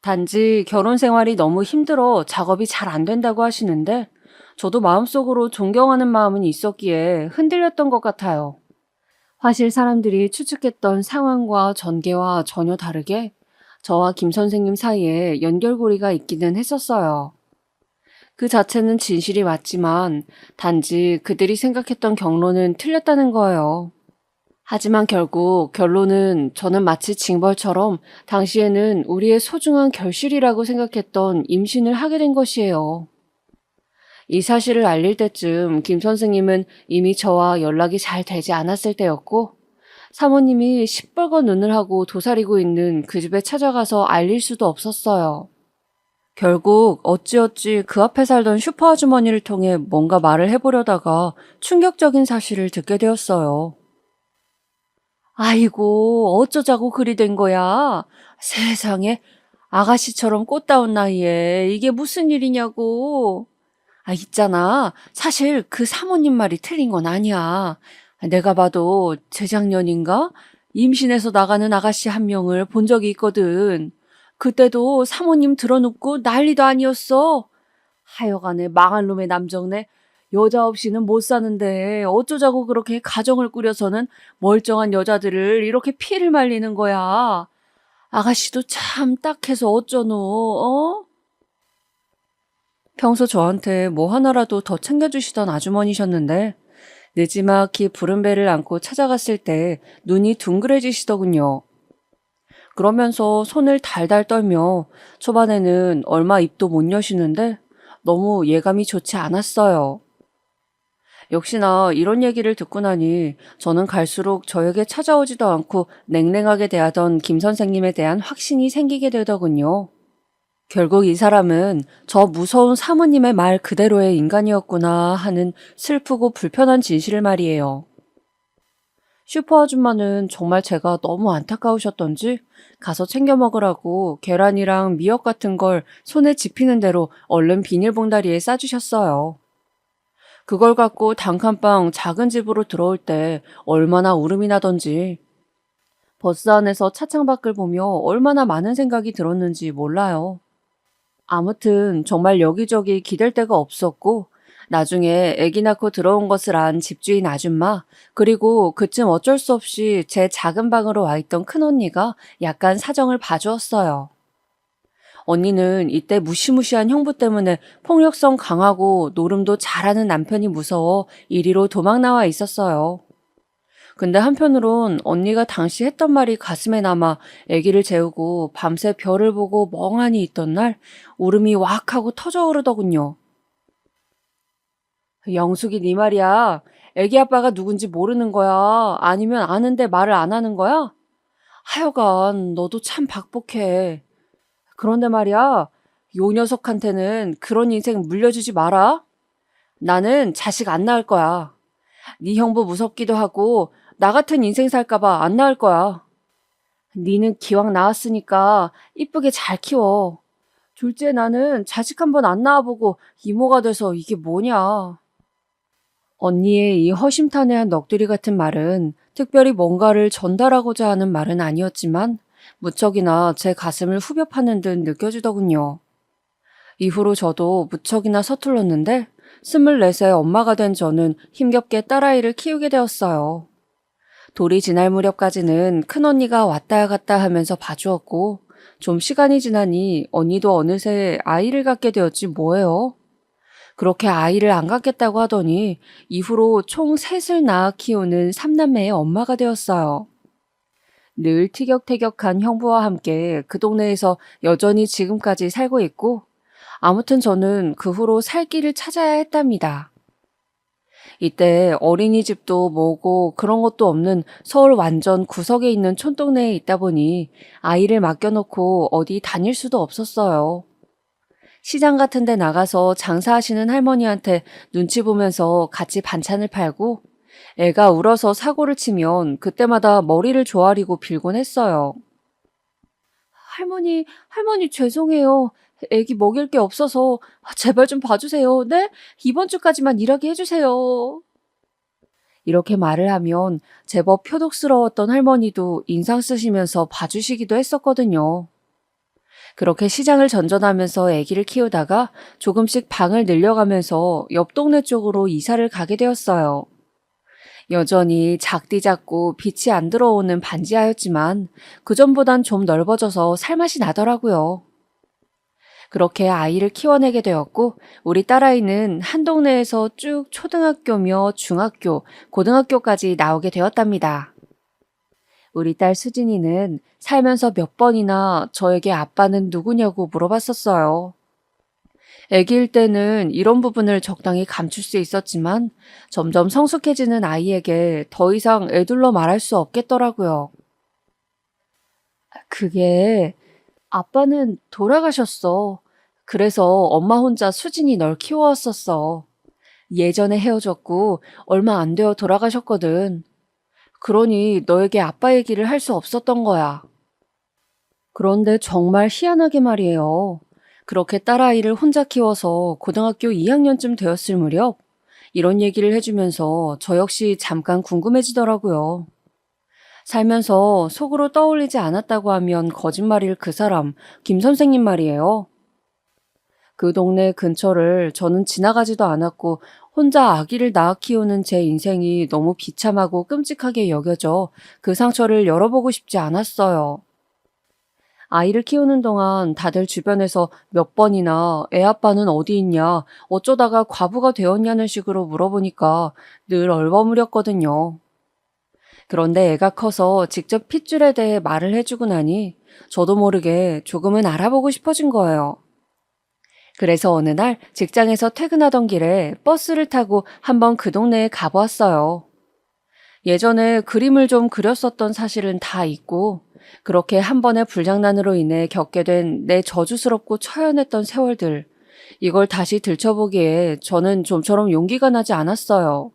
단지 결혼 생활이 너무 힘들어 작업이 잘 안 된다고 하시는데 저도 마음속으로 존경하는 마음은 있었기에 흔들렸던 것 같아요. 화실 사람들이 추측했던 상황과 전개와 전혀 다르게 저와 김 선생님 사이에 연결고리가 있기는 했었어요. 그 자체는 진실이 맞지만 단지 그들이 생각했던 경로는 틀렸다는 거예요. 하지만 결국 결론은 저는 마치 징벌처럼 당시에는 우리의 소중한 결실이라고 생각했던 임신을 하게 된 것이에요. 이 사실을 알릴 때쯤 김 선생님은 이미 저와 연락이 잘 되지 않았을 때였고 사모님이 시뻘건 눈을 하고 도사리고 있는 그 집에 찾아가서 알릴 수도 없었어요. 결국 어찌어찌 그 앞에 살던 슈퍼 아주머니를 통해 뭔가 말을 해보려다가 충격적인 사실을 듣게 되었어요. 아이고, 어쩌자고 그리 된 거야. 세상에, 아가씨처럼 꽃다운 나이에 이게 무슨 일이냐고. 있잖아. 사실 그 사모님 말이 틀린 건 아니야. 내가 봐도 재작년인가? 임신해서 나가는 아가씨 한 명을 본 적이 있거든. 그때도 사모님 들어눕고 난리도 아니었어. 하여간에 망할 놈의 남정네. 여자 없이는 못 사는데 어쩌자고 그렇게 가정을 꾸려서는 멀쩡한 여자들을 이렇게 피를 말리는 거야. 아가씨도 참 딱해서 어쩌노, 어? 평소 저한테 뭐 하나라도 더 챙겨주시던 아주머니셨는데 느지막이 부른 배를 안고 찾아갔을 때 눈이 둥그레지시더군요. 그러면서 손을 달달 떨며 초반에는 얼마 입도 못 여시는데 너무 예감이 좋지 않았어요. 역시나 이런 얘기를 듣고 나니 저는 갈수록 저에게 찾아오지도 않고 냉랭하게 대하던 김 선생님에 대한 확신이 생기게 되더군요. 결국 이 사람은 저 무서운 사모님의 말 그대로의 인간이었구나 하는 슬프고 불편한 진실을 말이에요. 슈퍼 아줌마는 정말 제가 너무 안타까우셨던지 가서 챙겨 먹으라고 계란이랑 미역 같은 걸 손에 집히는 대로 얼른 비닐봉다리에 싸주셨어요. 그걸 갖고 단칸방 작은 집으로 들어올 때 얼마나 울음이 나던지 버스 안에서 차창 밖을 보며 얼마나 많은 생각이 들었는지 몰라요. 아무튼 정말 여기저기 기댈 데가 없었고 나중에 아기 낳고 들어온 것을 안 집주인 아줌마 그리고 그쯤 어쩔 수 없이 제 작은 방으로 와 있던 큰언니가 약간 사정을 봐주었어요. 언니는 이때 무시무시한 형부 때문에 폭력성 강하고 노름도 잘하는 남편이 무서워 이리로 도망 나와 있었어요. 근데 한편으론 언니가 당시 했던 말이 가슴에 남아 아기를 재우고 밤새 별을 보고 멍하니 있던 날 울음이 왁 하고 터져 오르더군요. 영숙이 네 말이야. 아기 아빠가 누군지 모르는 거야? 아니면 아는데 말을 안 하는 거야? 하여간 너도 참 박복해. 그런데 말이야, 요 녀석한테는 그런 인생 물려주지 마라. 나는 자식 안 낳을 거야. 네 형부 무섭기도 하고 나 같은 인생 살까봐 안 낳을 거야. 니는 기왕 낳았으니까 이쁘게 잘 키워. 둘째 나는 자식 한 번 안 낳아보고 이모가 돼서 이게 뭐냐. 언니의 이 허심탄회한 넋두리 같은 말은 특별히 뭔가를 전달하고자 하는 말은 아니었지만 무척이나 제 가슴을 후벼 파는 듯 느껴지더군요. 이후로 저도 무척이나 서툴렀는데 24세 엄마가 된 저는 힘겹게 딸아이를 키우게 되었어요. 돌이 지날 무렵까지는 큰언니가 왔다 갔다 하면서 봐주었고 좀 시간이 지나니 언니도 어느새 아이를 갖게 되었지 뭐예요. 그렇게 아이를 안 갖겠다고 하더니 이후로 총 셋을 낳아 키우는 3남매의 엄마가 되었어요. 늘 티격태격한 형부와 함께 그 동네에서 여전히 지금까지 살고 있고 아무튼 저는 그 후로 살 길을 찾아야 했답니다. 이때 어린이집도 뭐고 그런 것도 없는 서울 완전 구석에 있는 촌동네에 있다 보니 아이를 맡겨놓고 어디 다닐 수도 없었어요. 시장 같은 데 나가서 장사하시는 할머니한테 눈치 보면서 같이 반찬을 팔고 애가 울어서 사고를 치면 그때마다 머리를 조아리고 빌곤 했어요. 할머니 죄송해요. 애기 먹일 게 없어서 제발 좀 봐주세요. 네? 이번 주까지만 일하게 해주세요. 이렇게 말을 하면 제법 표독스러웠던 할머니도 인상 쓰시면서 봐주시기도 했었거든요. 그렇게 시장을 전전하면서 아기를 키우다가 조금씩 방을 늘려가면서 옆 동네 쪽으로 이사를 가게 되었어요. 여전히 작디 작고 빛이 안 들어오는 반지하였지만 그전보단 좀 넓어져서 살맛이 나더라고요. 그렇게 아이를 키워내게 되었고 우리 딸아이는 한 동네에서 쭉 초등학교며 중학교, 고등학교까지 나오게 되었답니다. 우리 딸 수진이는 살면서 몇 번이나 저에게 아빠는 누구냐고 물어봤었어요. 아기일 때는 이런 부분을 적당히 감출 수 있었지만 점점 성숙해지는 아이에게 더 이상 애둘러 말할 수 없겠더라고요. 그게 아빠는 돌아가셨어. 그래서 엄마 혼자 수진이 널 키워왔었어. 예전에 헤어졌고 얼마 안 되어 돌아가셨거든. 그러니 너에게 아빠 얘기를 할 수 없었던 거야. 그런데 정말 희한하게 말이에요. 그렇게 딸아이를 혼자 키워서 고등학교 2학년쯤 되었을 무렵 이런 얘기를 해주면서 저 역시 잠깐 궁금해지더라고요. 살면서 속으로 떠올리지 않았다고 하면 거짓말일 그 사람, 김 선생님 말이에요. 그 동네 근처를 저는 지나가지도 않았고 혼자 아기를 낳아 키우는 제 인생이 너무 비참하고 끔찍하게 여겨져 그 상처를 열어보고 싶지 않았어요. 아이를 키우는 동안 다들 주변에서 몇 번이나 애 아빠는 어디 있냐, 어쩌다가 과부가 되었냐는 식으로 물어보니까 늘 얼버무렸거든요. 그런데 애가 커서 직접 핏줄에 대해 말을 해주고 나니 저도 모르게 조금은 알아보고 싶어진 거예요. 그래서 어느 날 직장에서 퇴근하던 길에 버스를 타고 한번 그 동네에 가보았어요. 예전에 그림을 좀 그렸었던 사실은 다 잊고 그렇게 한 번의 불장난으로 인해 겪게 된 내 저주스럽고 처연했던 세월들, 이걸 다시 들춰보기에 저는 좀처럼 용기가 나지 않았어요.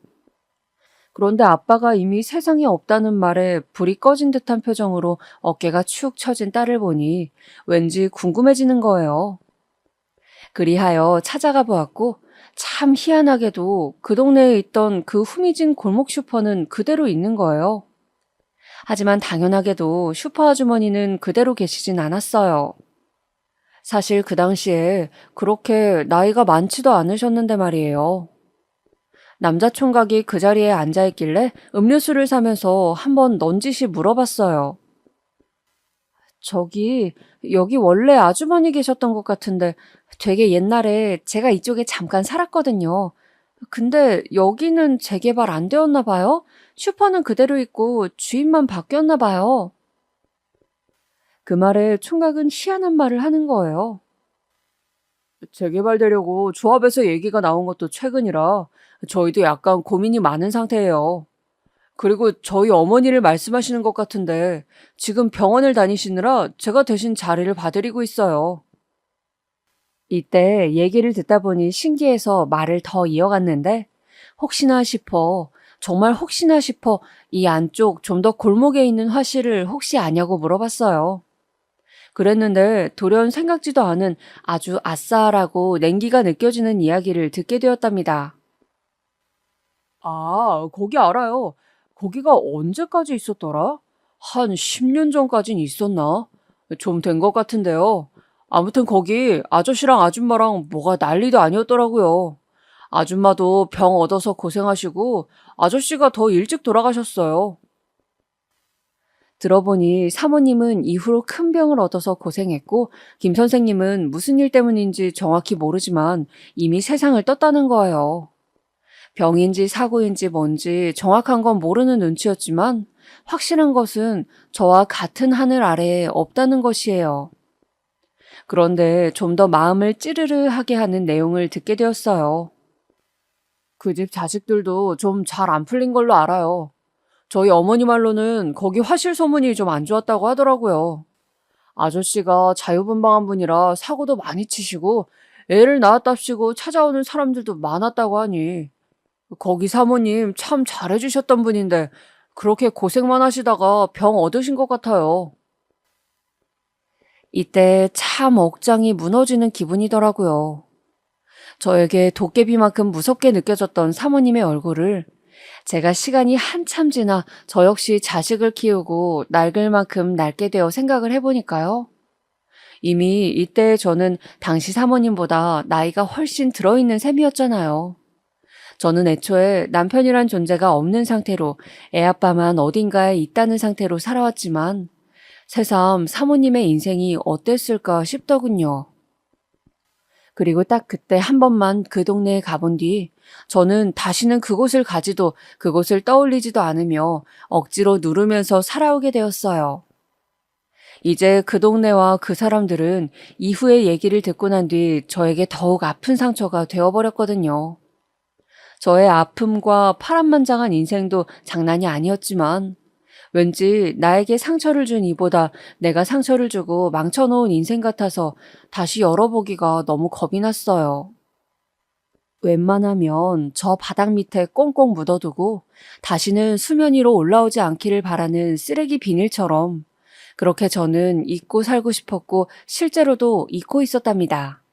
그런데 아빠가 이미 세상에 없다는 말에 불이 꺼진 듯한 표정으로 어깨가 축 처진 딸을 보니 왠지 궁금해지는 거예요. 그리하여 찾아가 보았고 참 희한하게도 그 동네에 있던 그 후미진 골목 슈퍼는 그대로 있는 거예요. 하지만 당연하게도 슈퍼 아주머니는 그대로 계시진 않았어요. 사실 그 당시에 그렇게 나이가 많지도 않으셨는데 말이에요. 남자 총각이 그 자리에 앉아있길래 음료수를 사면서 한번 넌지시 물어봤어요. 저기, 여기 원래 아주머니 계셨던 것 같은데 되게 옛날에 제가 이쪽에 잠깐 살았거든요. 근데 여기는 재개발 안 되었나 봐요? 슈퍼는 그대로 있고 주인만 바뀌었나 봐요. 그 말에 총각은 희한한 말을 하는 거예요. 재개발되려고 조합에서 얘기가 나온 것도 최근이라 저희도 약간 고민이 많은 상태예요. 그리고 저희 어머니를 말씀하시는 것 같은데 지금 병원을 다니시느라 제가 대신 자리를 봐드리고 있어요. 이때 얘기를 듣다 보니 신기해서 말을 더 이어갔는데 혹시나 싶어, 정말 혹시나 싶어 이 안쪽 좀 더 골목에 있는 화실을 혹시 아냐고 물어봤어요. 그랬는데 돌연 생각지도 않은 아주 아싸하고 냉기가 느껴지는 이야기를 듣게 되었답니다. 아, 거기 알아요. 거기가 언제까지 있었더라? 한 10년 전까진 있었나? 좀 된 것 같은데요. 아무튼 거기 아저씨랑 아줌마랑 뭐가 난리도 아니었더라고요. 아줌마도 병 얻어서 고생하시고 아저씨가 더 일찍 돌아가셨어요. 들어보니 사모님은 이후로 큰 병을 얻어서 고생했고 김 선생님은 무슨 일 때문인지 정확히 모르지만 이미 세상을 떴다는 거예요. 병인지 사고인지 뭔지 정확한 건 모르는 눈치였지만 확실한 것은 저와 같은 하늘 아래에 없다는 것이에요. 그런데 좀 더 마음을 찌르르하게 하는 내용을 듣게 되었어요. 그 집 자식들도 좀 잘 안 풀린 걸로 알아요. 저희 어머니 말로는 거기 화실 소문이 좀 안 좋았다고 하더라고요. 아저씨가 자유분방한 분이라 사고도 많이 치시고 애를 낳았답시고 찾아오는 사람들도 많았다고 하니 거기 사모님 참 잘해주셨던 분인데 그렇게 고생만 하시다가 병 얻으신 것 같아요. 이때 참 억장이 무너지는 기분이더라고요. 저에게 도깨비만큼 무섭게 느껴졌던 사모님의 얼굴을 제가 시간이 한참 지나 저 역시 자식을 키우고 낡을 만큼 낡게 되어 생각을 해보니까요. 이미 이때 저는 당시 사모님보다 나이가 훨씬 들어있는 셈이었잖아요. 저는 애초에 남편이란 존재가 없는 상태로 애아빠만 어딘가에 있다는 상태로 살아왔지만 새삼 사모님의 인생이 어땠을까 싶더군요. 그리고 딱 그때 한 번만 그 동네에 가본 뒤 저는 다시는 그곳을 가지도 그곳을 떠올리지도 않으며 억지로 누르면서 살아오게 되었어요. 이제 그 동네와 그 사람들은 이후의 얘기를 듣고 난 뒤 저에게 더욱 아픈 상처가 되어버렸거든요. 저의 아픔과 파란만장한 인생도 장난이 아니었지만 왠지 나에게 상처를 준 이보다 내가 상처를 주고 망쳐놓은 인생 같아서 다시 열어보기가 너무 겁이 났어요. 웬만하면 저 바닥 밑에 꽁꽁 묻어두고 다시는 수면 위로 올라오지 않기를 바라는 쓰레기 비닐처럼 그렇게 저는 잊고 살고 싶었고 실제로도 잊고 있었답니다.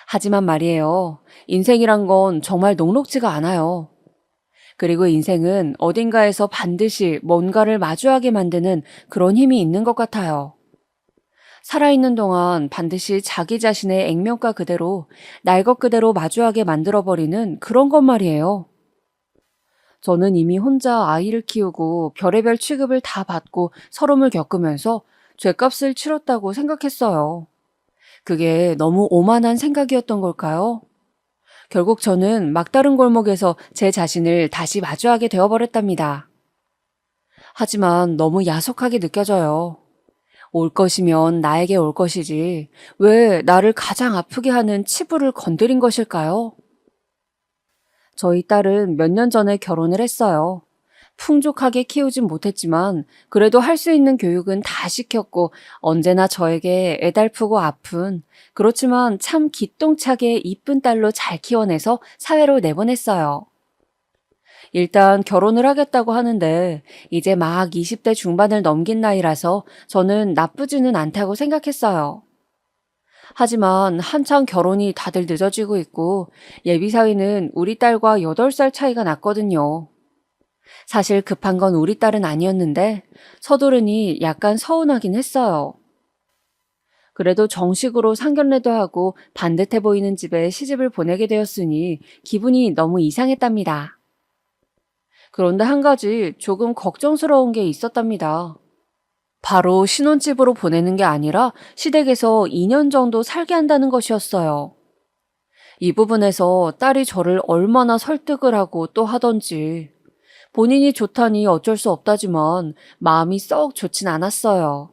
하지만 말이에요. 인생이란 건 정말 녹록지가 않아요. 그리고 인생은 어딘가에서 반드시 뭔가를 마주하게 만드는 그런 힘이 있는 것 같아요. 살아있는 동안 반드시 자기 자신의 액면가 그대로, 날 것 그대로 마주하게 만들어버리는 그런 것 말이에요. 저는 이미 혼자 아이를 키우고 별의별 취급을 다 받고 서름을 겪으면서 죗값을 치렀다고 생각했어요. 그게 너무 오만한 생각이었던 걸까요? 결국 저는 막다른 골목에서 제 자신을 다시 마주하게 되어버렸답니다. 하지만 너무 야속하게 느껴져요. 올 것이면 나에게 올 것이지 왜 나를 가장 아프게 하는 치부를 건드린 것일까요? 저희 딸은 몇 년 전에 결혼을 했어요. 풍족하게 키우진 못했지만 그래도 할 수 있는 교육은 다 시켰고 언제나 저에게 애달프고 아픈 그렇지만 참 기똥차게 이쁜 딸로 잘 키워내서 사회로 내보냈어요. 일단 결혼을 하겠다고 하는데 이제 막 20대 중반을 넘긴 나이라서 저는 나쁘지는 않다고 생각했어요. 하지만 한창 결혼이 다들 늦어지고 있고 예비 사위는 우리 딸과 8살 차이가 났거든요. 사실 급한 건 우리 딸은 아니었는데 서두르니 약간 서운하긴 했어요. 그래도 정식으로 상견례도 하고 반듯해 보이는 집에 시집을 보내게 되었으니 기분이 너무 이상했답니다. 그런데 한 가지 조금 걱정스러운 게 있었답니다. 바로 신혼집으로 보내는 게 아니라 시댁에서 2년 정도 살게 한다는 것이었어요. 이 부분에서 딸이 저를 얼마나 설득을 하고 또 하던지 본인이 좋다니 어쩔 수 없다지만 마음이 썩 좋진 않았어요.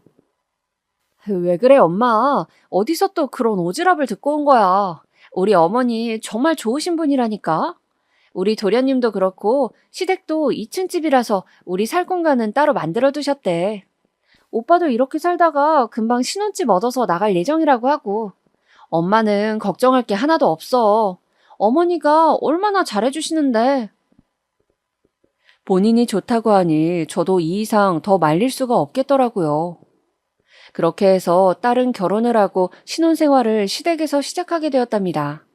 왜 그래, 엄마? 어디서 또 그런 오지랖을 듣고 온 거야? 우리 어머니 정말 좋으신 분이라니까? 우리 도련님도 그렇고 시댁도 2층 집이라서 우리 살 공간은 따로 만들어 두셨대. 오빠도 이렇게 살다가 금방 신혼집 얻어서 나갈 예정이라고 하고. 엄마는 걱정할 게 하나도 없어. 어머니가 얼마나 잘해주시는데. 본인이 좋다고 하니 저도 이 이상 더 말릴 수가 없겠더라고요. 그렇게 해서 딸은 결혼을 하고 신혼생활을 시댁에서 시작하게 되었답니다.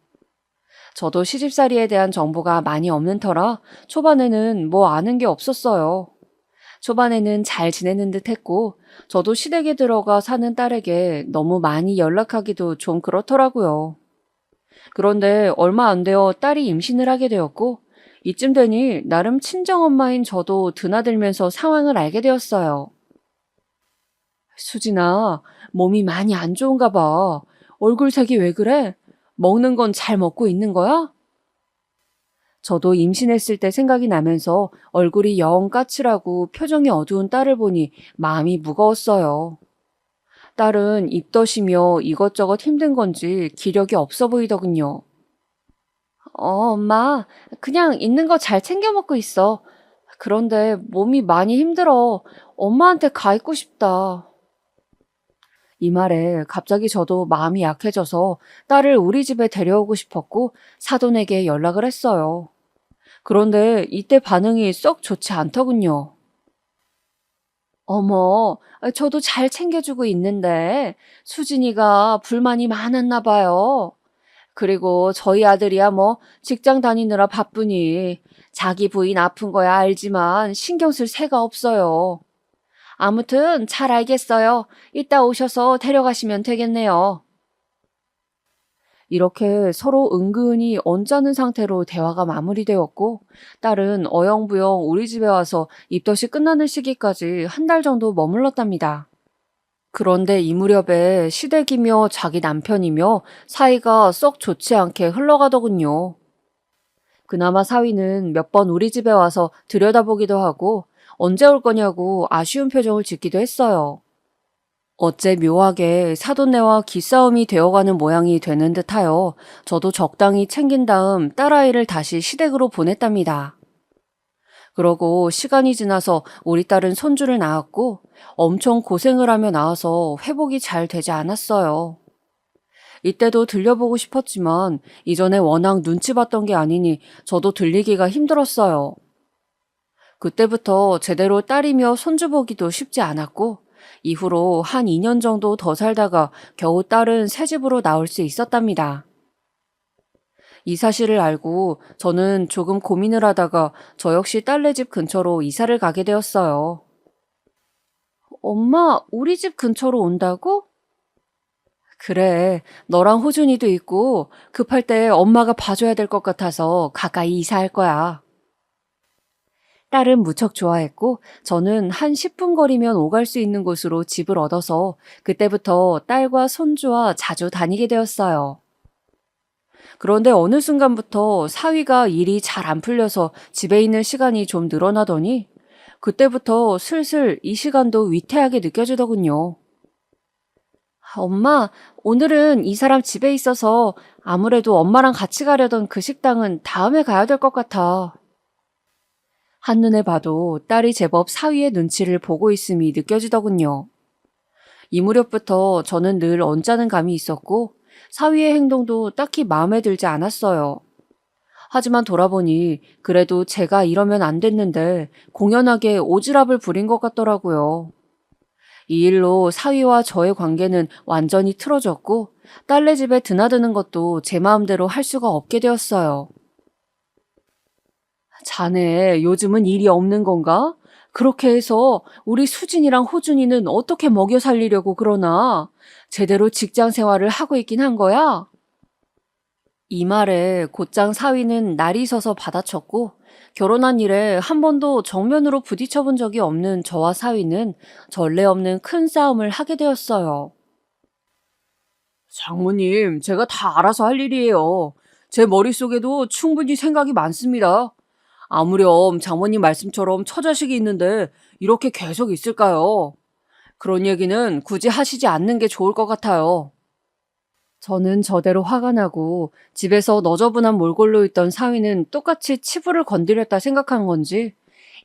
저도 시집살이에 대한 정보가 많이 없는 터라 초반에는 뭐 아는 게 없었어요. 초반에는 잘 지내는 듯 했고 저도 시댁에 들어가 사는 딸에게 너무 많이 연락하기도 좀 그렇더라고요. 그런데 얼마 안 되어 딸이 임신을 하게 되었고 이쯤 되니 나름 친정엄마인 저도 드나들면서 상황을 알게 되었어요. 수진아, 몸이 많이 안 좋은가 봐. 얼굴색이 왜 그래? 먹는 건 잘 먹고 있는 거야? 저도 임신했을 때 생각이 나면서 얼굴이 영 까칠하고 표정이 어두운 딸을 보니 마음이 무거웠어요. 딸은 입덧이며 이것저것 힘든 건지 기력이 없어 보이더군요. 엄마, 그냥 있는 거 잘 챙겨 먹고 있어. 그런데 몸이 많이 힘들어. 엄마한테 가 있고 싶다. 이 말에 갑자기 저도 마음이 약해져서 딸을 우리 집에 데려오고 싶었고 사돈에게 연락을 했어요. 그런데 이때 반응이 썩 좋지 않더군요. 어머, 저도 잘 챙겨주고 있는데 수진이가 불만이 많았나 봐요. 그리고 저희 아들이야 뭐 직장 다니느라 바쁘니 자기 부인 아픈 거야 알지만 신경 쓸 새가 없어요. 아무튼 잘 알겠어요. 이따 오셔서 데려가시면 되겠네요. 이렇게 서로 은근히 언짢은 상태로 대화가 마무리되었고 딸은 어영부영 우리 집에 와서 입덧이 끝나는 시기까지 한 달 정도 머물렀답니다. 그런데 이 무렵에 시댁이며 자기 남편이며 사이가 썩 좋지 않게 흘러가더군요. 그나마 사위는 몇 번 우리 집에 와서 들여다보기도 하고 언제 올 거냐고 아쉬운 표정을 짓기도 했어요. 어째 묘하게 사돈네와 기싸움이 되어가는 모양이 되는 듯하여 저도 적당히 챙긴 다음 딸아이를 다시 시댁으로 보냈답니다. 그러고 시간이 지나서 우리 딸은 손주를 낳았고 엄청 고생을 하며 낳아서 회복이 잘 되지 않았어요. 이때도 들려보고 싶었지만 이전에 워낙 눈치 봤던 게 아니니 저도 들리기가 힘들었어요. 그때부터 제대로 딸이며 손주 보기도 쉽지 않았고 이후로 한 2년 정도 더 살다가 겨우 딸은 새 집으로 나올 수 있었답니다. 이 사실을 알고 저는 조금 고민을 하다가 저 역시 딸네 집 근처로 이사를 가게 되었어요. 엄마, 우리 집 근처로 온다고? 그래, 너랑 호준이도 있고 급할 때 엄마가 봐줘야 될 것 같아서 가까이 이사할 거야. 딸은 무척 좋아했고 저는 한 10분 거리면 오갈 수 있는 곳으로 집을 얻어서 그때부터 딸과 손주와 자주 다니게 되었어요. 그런데 어느 순간부터 사위가 일이 잘 안 풀려서 집에 있는 시간이 좀 늘어나더니 그때부터 슬슬 이 시간도 위태하게 느껴지더군요. 엄마, 오늘은 이 사람 집에 있어서 아무래도 엄마랑 같이 가려던 그 식당은 다음에 가야 될 것 같아. 한눈에 봐도 딸이 제법 사위의 눈치를 보고 있음이 느껴지더군요. 이 무렵부터 저는 늘 언짢은 감이 있었고 사위의 행동도 딱히 마음에 들지 않았어요. 하지만 돌아보니 그래도 제가 이러면 안 됐는데 공연하게 오지랖을 부린 것 같더라고요. 이 일로 사위와 저의 관계는 완전히 틀어졌고 딸네 집에 드나드는 것도 제 마음대로 할 수가 없게 되었어요. 자네 요즘은 일이 없는 건가? 그렇게 해서 우리 수진이랑 호준이는 어떻게 먹여 살리려고 그러나? 제대로 직장 생활을 하고 있긴 한 거야? 이 말에 곧장 사위는 날이 서서 받아쳤고 결혼한 이래 한 번도 정면으로 부딪혀 본 적이 없는 저와 사위는 전례 없는 큰 싸움을 하게 되었어요. 장모님, 제가 다 알아서 할 일이에요. 제 머릿속에도 충분히 생각이 많습니다. 아무렴 장모님 말씀처럼 처자식이 있는데 이렇게 계속 있을까요? 그런 얘기는 굳이 하시지 않는 게 좋을 것 같아요. 저는 저대로 화가 나고 집에서 너저분한 몰골로 있던 사위는 똑같이 치부를 건드렸다 생각한 건지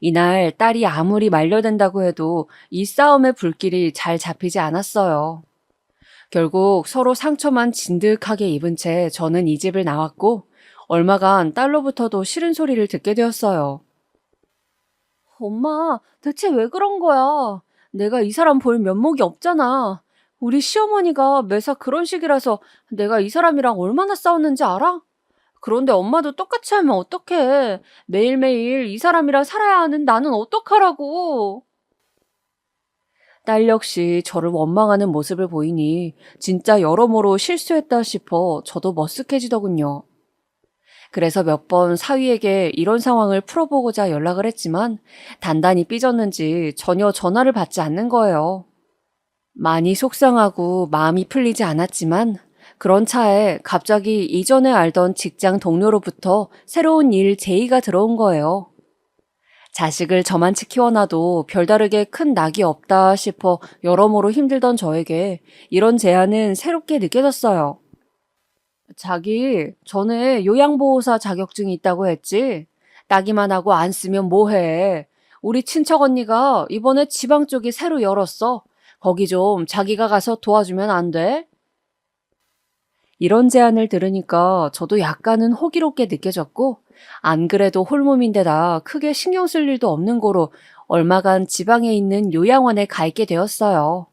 이날 딸이 아무리 말려댄다고 해도 이 싸움의 불길이 잘 잡히지 않았어요. 결국 서로 상처만 진득하게 입은 채 저는 이 집을 나왔고 얼마간 딸로부터도 싫은 소리를 듣게 되었어요. 엄마, 대체 왜 그런 거야? 내가 이 사람 볼 면목이 없잖아. 우리 시어머니가 매사 그런 식이라서 내가 이 사람이랑 얼마나 싸웠는지 알아? 그런데 엄마도 똑같이 하면 어떡해. 매일매일 이 사람이랑 살아야 하는 나는 어떡하라고. 딸 역시 저를 원망하는 모습을 보이니 진짜 여러모로 실수했다 싶어 저도 머쓱해지더군요. 그래서 몇 번 사위에게 이런 상황을 풀어보고자 연락을 했지만 단단히 삐졌는지 전혀 전화를 받지 않는 거예요. 많이 속상하고 마음이 풀리지 않았지만 그런 차에 갑자기 이전에 알던 직장 동료로부터 새로운 일 제의가 들어온 거예요. 자식을 저만치 키워놔도 별다르게 큰 낙이 없다 싶어 여러모로 힘들던 저에게 이런 제안은 새롭게 느껴졌어요. 자기, 전에 요양보호사 자격증이 있다고 했지? 따기만 하고 안 쓰면 뭐해? 우리 친척 언니가 이번에 지방 쪽이 새로 열었어. 거기 좀 자기가 가서 도와주면 안 돼? 이런 제안을 들으니까 저도 약간은 호기롭게 느껴졌고, 안 그래도 홀몸인데다 크게 신경 쓸 일도 없는 거로 얼마간 지방에 있는 요양원에 가 있게 되었어요.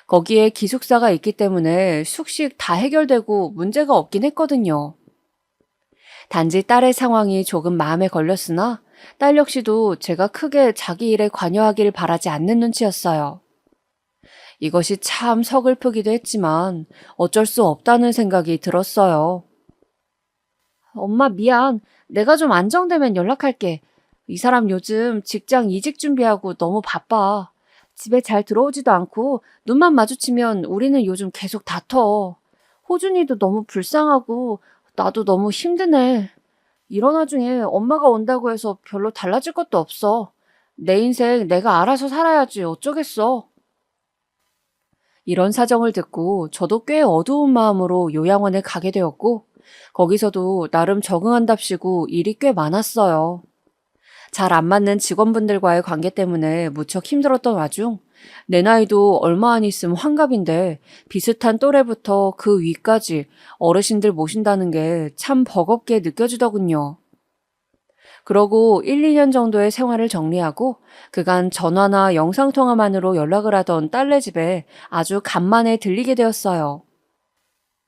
거기에 기숙사가 있기 때문에 숙식 다 해결되고 문제가 없긴 했거든요. 단지 딸의 상황이 조금 마음에 걸렸으나 딸 역시도 제가 크게 자기 일에 관여하길 바라지 않는 눈치였어요. 이것이 참 서글프기도 했지만 어쩔 수 없다는 생각이 들었어요. 엄마 미안. 내가 좀 안정되면 연락할게. 이 사람 요즘 직장 이직 준비하고 너무 바빠. 집에 잘 들어오지도 않고 눈만 마주치면 우리는 요즘 계속 다퉈. 호준이도 너무 불쌍하고 나도 너무 힘드네. 이런 와중에 엄마가 온다고 해서 별로 달라질 것도 없어. 내 인생 내가 알아서 살아야지 어쩌겠어. 이런 사정을 듣고 저도 꽤 어두운 마음으로 요양원에 가게 되었고 거기서도 나름 적응한답시고 일이 꽤 많았어요. 잘 안 맞는 직원분들과의 관계 때문에 무척 힘들었던 와중 내 나이도 얼마 안 있음 환갑인데 비슷한 또래부터 그 위까지 어르신들 모신다는 게 참 버겁게 느껴지더군요. 그러고 1, 2년 정도의 생활을 정리하고 그간 전화나 영상통화만으로 연락을 하던 딸네 집에 아주 간만에 들리게 되었어요.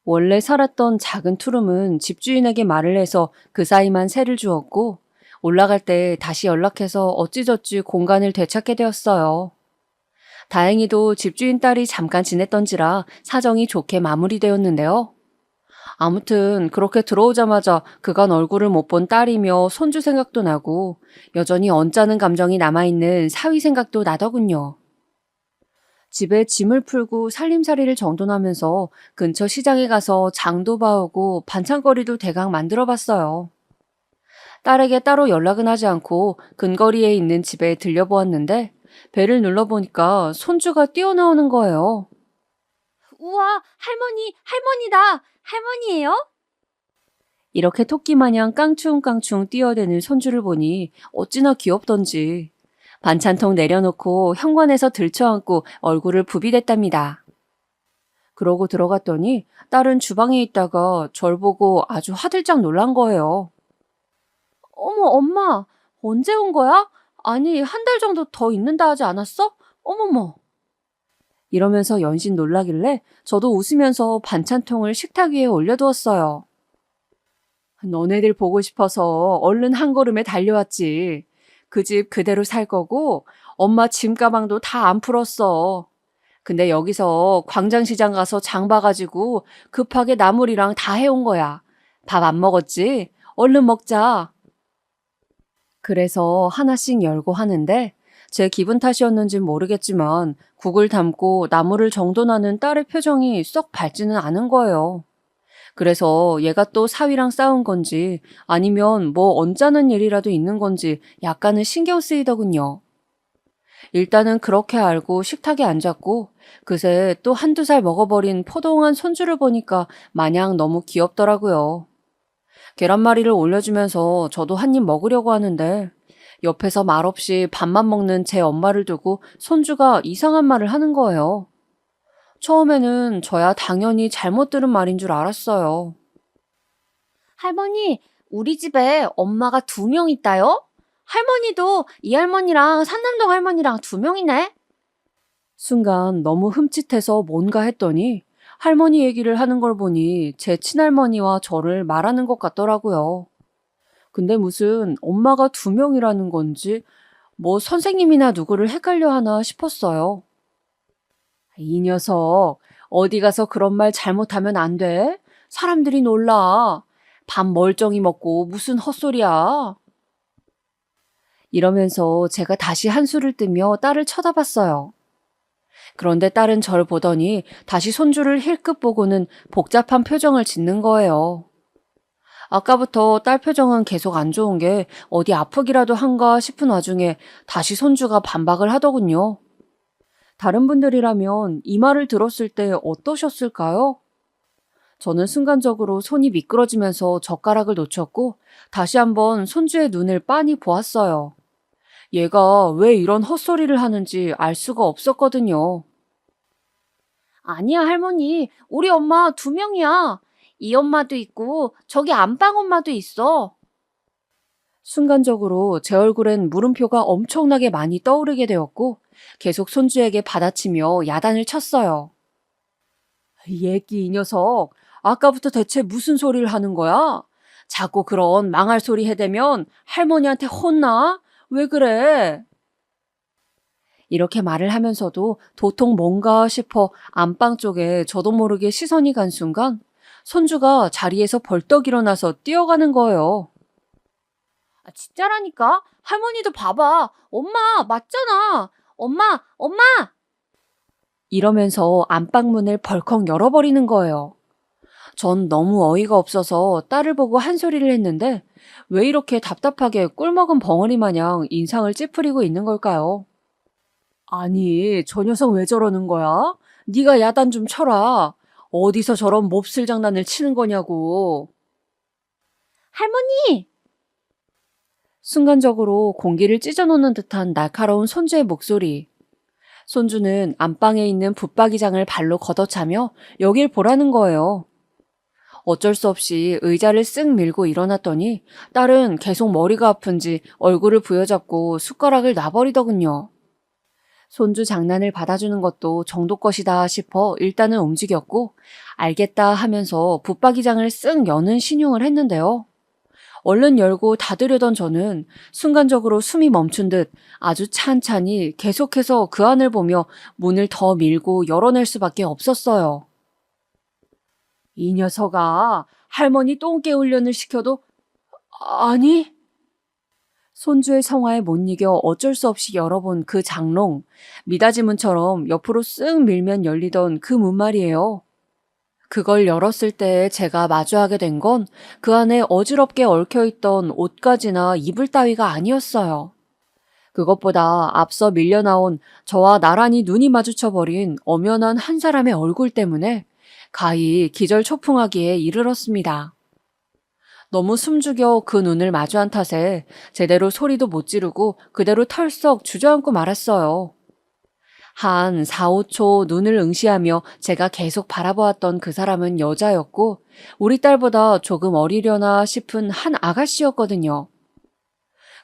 원래 살았던 작은 투룸은 집주인에게 말을 해서 그 사이만 세를 주었고 올라갈 때 다시 연락해서 어찌저찌 공간을 되찾게 되었어요. 다행히도 집주인 딸이 잠깐 지냈던지라 사정이 좋게 마무리되었는데요. 아무튼 그렇게 들어오자마자 그간 얼굴을 못 본 딸이며 손주 생각도 나고 여전히 언짢은 감정이 남아있는 사위 생각도 나더군요. 집에 짐을 풀고 살림살이를 정돈하면서 근처 시장에 가서 장도 봐오고 반찬거리도 대강 만들어 봤어요. 딸에게 따로 연락은 하지 않고 근거리에 있는 집에 들려보았는데 벨을 눌러보니까 손주가 뛰어나오는 거예요. 우와, 할머니다! 할머니예요? 이렇게 토끼마냥 깡충깡충 뛰어대는 손주를 보니 어찌나 귀엽던지 반찬통 내려놓고 현관에서 들쳐앉고 얼굴을 부비댔답니다. 그러고 들어갔더니 딸은 주방에 있다가 절 보고 아주 화들짝 놀란 거예요. 어머, 엄마, 언제 온 거야? 아니, 한 달 정도 더 있는다 하지 않았어? 어머머. 이러면서 연신 놀라길래 저도 웃으면서 반찬통을 식탁 위에 올려두었어요. 너네들 보고 싶어서 얼른 한 걸음에 달려왔지. 그 집 그대로 살 거고 엄마 짐 가방도 다 안 풀었어. 근데 여기서 광장시장 가서 장 봐가지고 급하게 나물이랑 다 해온 거야. 밥 안 먹었지? 얼른 먹자. 그래서 하나씩 열고 하는데 제 기분 탓이었는진 모르겠지만 국을 담고 나물을 정돈하는 딸의 표정이 썩 밝지는 않은 거예요. 그래서 얘가 또 사위랑 싸운 건지 아니면 뭐 언짢은 일이라도 있는 건지 약간은 신경 쓰이더군요. 일단은 그렇게 알고 식탁에 앉았고 그새 또 한두 살 먹어버린 포동한 손주를 보니까 마냥 너무 귀엽더라고요. 계란말이를 올려주면서 저도 한 입 먹으려고 하는데 옆에서 말없이 밥만 먹는 제 엄마를 두고 손주가 이상한 말을 하는 거예요. 처음에는 저야 당연히 잘못 들은 말인 줄 알았어요. 할머니, 우리 집에 엄마가 2명 있다요? 할머니도 이 할머니랑 산남동 할머니랑 2명이네? 순간 너무 흠칫해서 뭔가 했더니 할머니 얘기를 하는 걸 보니 제 친할머니와 저를 말하는 것 같더라고요. 근데 무슨 엄마가 2명이라는 건지 뭐 선생님이나 누구를 헷갈려 하나 싶었어요. 이 녀석 어디 가서 그런 말 잘못하면 안 돼? 사람들이 놀라. 밥 멀쩡히 먹고 무슨 헛소리야. 이러면서 제가 다시 한수를 뜨며 딸을 쳐다봤어요. 그런데 딸은 절 보더니 다시 손주를 힐끗 보고는 복잡한 표정을 짓는 거예요. 아까부터 딸 표정은 계속 안 좋은 게 어디 아프기라도 한가 싶은 와중에 다시 손주가 반박을 하더군요. 다른 분들이라면 이 말을 들었을 때 어떠셨을까요? 저는 순간적으로 손이 미끄러지면서 젓가락을 놓쳤고 다시 한번 손주의 눈을 빤히 보았어요. 얘가 왜 이런 헛소리를 하는지 알 수가 없었거든요. 아니야, 할머니. 우리 엄마 2명이야. 이 엄마도 있고 저기 안방 엄마도 있어. 순간적으로 제 얼굴엔 물음표가 엄청나게 많이 떠오르게 되었고 계속 손주에게 받아치며 야단을 쳤어요. 얘기 이 녀석, 아까부터 대체 무슨 소리를 하는 거야? 자꾸 그런 망할 소리 해대면 할머니한테 혼나? 왜 그래? 이렇게 말을 하면서도 도통 뭔가 싶어 안방 쪽에 저도 모르게 시선이 간 순간 손주가 자리에서 벌떡 일어나서 뛰어가는 거예요. 아, 진짜라니까? 할머니도 봐봐. 엄마, 맞잖아. 엄마! 이러면서 안방문을 벌컥 열어버리는 거예요. 전 너무 어이가 없어서 딸을 보고 한 소리를 했는데 왜 이렇게 답답하게 꿀먹은 벙어리 마냥 인상을 찌푸리고 있는 걸까요? 아니, 저 녀석 왜 저러는 거야? 네가 야단 좀 쳐라. 어디서 저런 몹쓸 장난을 치는 거냐고. 할머니! 순간적으로 공기를 찢어놓는 듯한 날카로운 손주의 목소리. 손주는 안방에 있는 붙박이장을 발로 걷어차며 여길 보라는 거예요. 어쩔 수 없이 의자를 쓱 밀고 일어났더니 딸은 계속 머리가 아픈지 얼굴을 부여잡고 숟가락을 놔버리더군요. 손주 장난을 받아주는 것도 정도 것이다 싶어 일단은 움직였고 알겠다 하면서 붙박이장을 쓱 여는 신용을 했는데요. 얼른 열고 닫으려던 저는 순간적으로 숨이 멈춘 듯 아주 찬찬히 계속해서 그 안을 보며 문을 더 밀고 열어낼 수밖에 없었어요. 이 녀석아, 할머니 똥개 훈련을 시켜도 아니? 손주의 성화에 못 이겨 어쩔 수 없이 열어본 그 장롱, 미닫이 문처럼 옆으로 쓱 밀면 열리던 그 문 말이에요. 그걸 열었을 때 제가 마주하게 된 건 그 안에 어지럽게 얽혀있던 옷가지나 이불 따위가 아니었어요. 그것보다 앞서 밀려나온 저와 나란히 눈이 마주쳐버린 엄연한 한 사람의 얼굴 때문에 가히 기절초풍하기에 이르렀습니다. 너무 숨죽여 그 눈을 마주한 탓에 제대로 소리도 못 지르고 그대로 털썩 주저앉고 말았어요. 한 4, 5초 눈을 응시하며 제가 계속 바라보았던 그 사람은 여자였고 우리 딸보다 조금 어리려나 싶은 한 아가씨였거든요.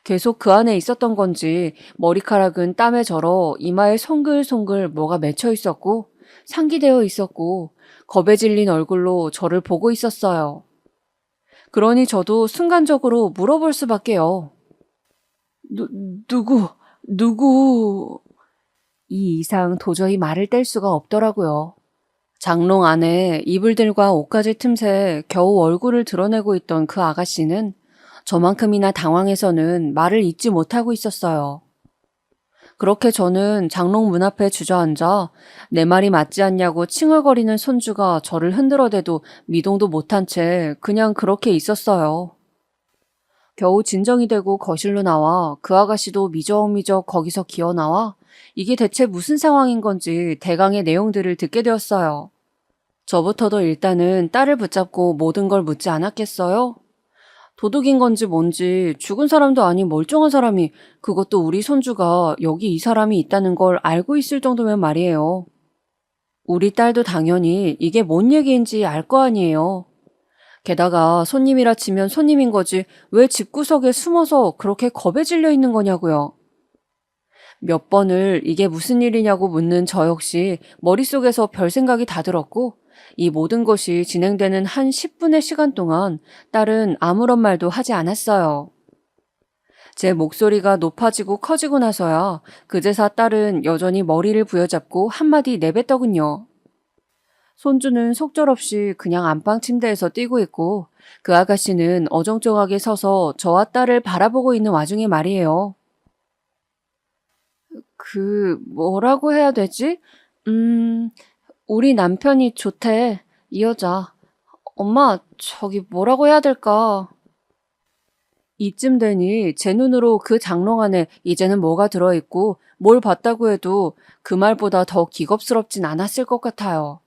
계속 그 안에 있었던 건지 머리카락은 땀에 절어 이마에 송글송글 뭐가 맺혀 있었고 상기되어 있었고 겁에 질린 얼굴로 저를 보고 있었어요. 그러니 저도 순간적으로 물어볼 수밖에요. 누구? 이 이상 도저히 말을 뗄 수가 없더라고요. 장롱 안에 이불들과 옷가지 틈새 겨우 얼굴을 드러내고 있던 그 아가씨는 저만큼이나 당황해서는 말을 잇지 못하고 있었어요. 그렇게 저는 장롱 문 앞에 주저앉아 내 말이 맞지 않냐고 칭얼거리는 손주가 저를 흔들어대도 미동도 못한 채 그냥 그렇게 있었어요. 겨우 진정이 되고 거실로 나와 그 아가씨도 미적미적 거기서 기어나와 이게 대체 무슨 상황인 건지 대강의 내용들을 듣게 되었어요. 저부터도 일단은 딸을 붙잡고 모든 걸 묻지 않았겠어요? 도둑인 건지 뭔지 죽은 사람도 아닌 멀쩡한 사람이 그것도 우리 손주가 여기 이 사람이 있다는 걸 알고 있을 정도면 말이에요. 우리 딸도 당연히 이게 뭔 얘기인지 알 거 아니에요. 게다가 손님이라 치면 손님인 거지 왜 집구석에 숨어서 그렇게 겁에 질려 있는 거냐고요. 몇 번을 이게 무슨 일이냐고 묻는 저 역시 머릿속에서 별 생각이 다 들었고 이 모든 것이 진행되는 한 10분의 시간 동안 딸은 아무런 말도 하지 않았어요. 제 목소리가 높아지고 커지고 나서야 그제서 딸은 여전히 머리를 부여잡고 한마디 내뱉더군요. 손주는 속절없이 그냥 안방 침대에서 뛰고 있고 그 아가씨는 어정쩡하게 서서 저와 딸을 바라보고 있는 와중에 말이에요. 뭐라고 해야 되지? 우리 남편이 좋대, 이 여자. 엄마, 저기 뭐라고 해야 될까? 이쯤 되니 제 눈으로 그 장롱 안에 이제는 뭐가 들어있고 뭘 봤다고 해도 그 말보다 더 기겁스럽진 않았을 것 같아요.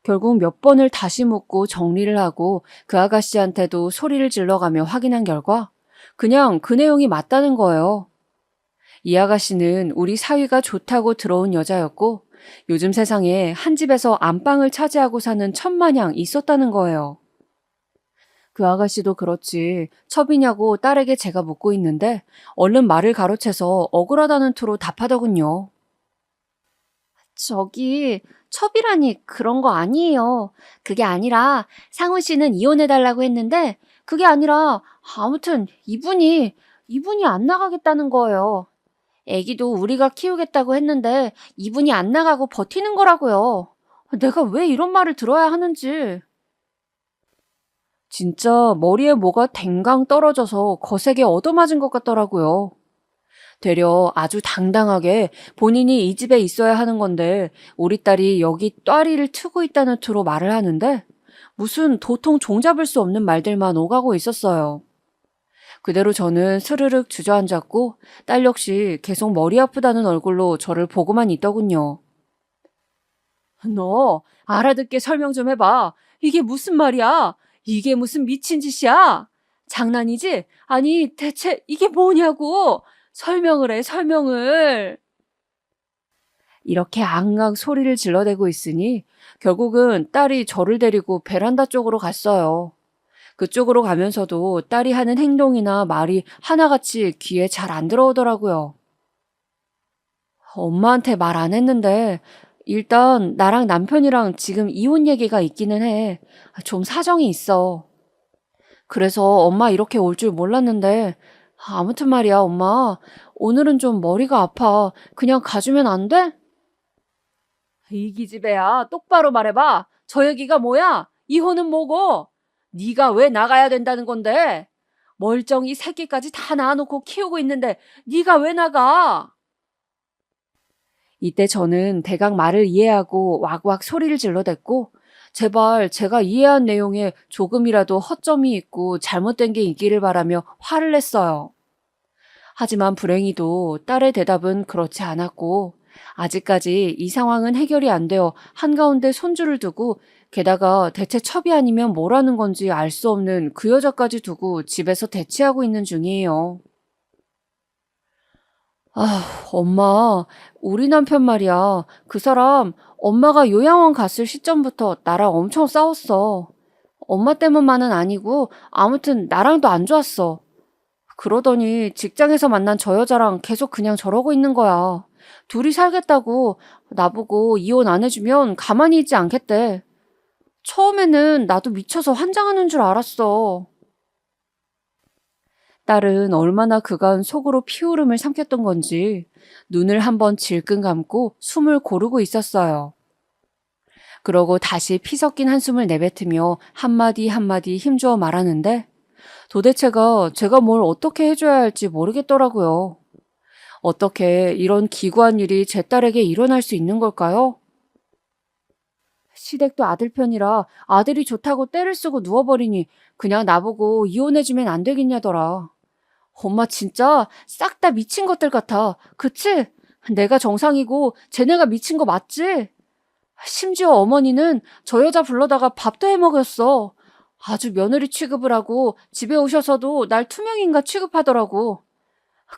결국 몇 번을 다시 묻고 정리를 하고 그 아가씨한테도 소리를 질러가며 확인한 결과 그냥 그 내용이 맞다는 거예요. 이 아가씨는 우리 사위가 좋다고 들어온 여자였고 요즘 세상에 한 집에서 안방을 차지하고 사는 천마냥 있었다는 거예요. 그 아가씨도 그렇지 첩이냐고 딸에게 제가 묻고 있는데 얼른 말을 가로채서 억울하다는 투로 답하더군요. 저기 첩이라니 그런 거 아니에요. 그게 아니라 상우 씨는 이혼해달라고 했는데 그게 아니라 아무튼 이분이 안 나가겠다는 거예요. 애기도 우리가 키우겠다고 했는데 이분이 안 나가고 버티는 거라고요. 내가 왜 이런 말을 들어야 하는지. 진짜 머리에 뭐가 댕강 떨어져서 거세게 얻어맞은 것 같더라고요. 되려 아주 당당하게 본인이 이 집에 있어야 하는 건데 우리 딸이 여기 또아리를 트고 있다는 투로 말을 하는데 무슨 도통 종잡을 수 없는 말들만 오가고 있었어요. 그대로 저는 스르륵 주저앉았고 딸 역시 계속 머리 아프다는 얼굴로 저를 보고만 있더군요. 너 알아듣게 설명 좀 해봐. 이게 무슨 말이야? 이게 무슨 미친 짓이야? 장난이지? 아니 대체 이게 뭐냐고. 설명을 해, 설명을. 이렇게 앙앙 소리를 질러대고 있으니 결국은 딸이 저를 데리고 베란다 쪽으로 갔어요. 그쪽으로 가면서도 딸이 하는 행동이나 말이 하나같이 귀에 잘 안 들어오더라고요. 엄마한테 말 안 했는데 일단 나랑 남편이랑 지금 이혼 얘기가 있기는 해. 좀 사정이 있어. 그래서 엄마 이렇게 올 줄 몰랐는데 아무튼 말이야, 엄마. 오늘은 좀 머리가 아파. 그냥 가주면 안 돼? 이 기집애야, 똑바로 말해봐. 저 얘기가 뭐야? 이혼은 뭐고? 네가 왜 나가야 된다는 건데? 멀쩡히 새끼까지 다 낳아놓고 키우고 있는데 네가 왜 나가? 이때 저는 대강 말을 이해하고 왁왁 소리를 질러댔고 제발 제가 이해한 내용에 조금이라도 허점이 있고 잘못된 게 있기를 바라며 화를 냈어요. 하지만 불행히도 딸의 대답은 그렇지 않았고 아직까지 이 상황은 해결이 안 되어 한가운데 손주를 두고 게다가 대체 첩이 아니면 뭐라는 건지 알 수 없는 그 여자까지 두고 집에서 대치하고 있는 중이에요. 아, 엄마, 우리 남편 말이야. 그 사람 엄마가 요양원 갔을 시점부터 나랑 엄청 싸웠어. 엄마 때문만은 아니고 아무튼 나랑도 안 좋았어. 그러더니 직장에서 만난 저 여자랑 계속 그냥 저러고 있는 거야. 둘이 살겠다고 나보고 이혼 안 해주면 가만히 있지 않겠대. 처음에는 나도 미쳐서 환장하는 줄 알았어. 딸은 얼마나 그간 속으로 피울음을 삼켰던 건지 눈을 한번 질끈 감고 숨을 고르고 있었어요. 그러고 다시 피 섞인 한숨을 내뱉으며 한마디 한마디 힘주어 말하는데 도대체가 제가 뭘 어떻게 해줘야 할지 모르겠더라고요. 어떻게 이런 기구한 일이 제 딸에게 일어날 수 있는 걸까요? 시댁도 아들 편이라 아들이 좋다고 떼를 쓰고 누워버리니 그냥 나보고 이혼해주면 안 되겠냐더라. 엄마 진짜 싹 다 미친 것들 같아. 그치? 내가 정상이고 쟤네가 미친 거 맞지? 심지어 어머니는 저 여자 불러다가 밥도 해먹였어. 아주 며느리 취급을 하고 집에 오셔서도 날 투명인간 취급하더라고.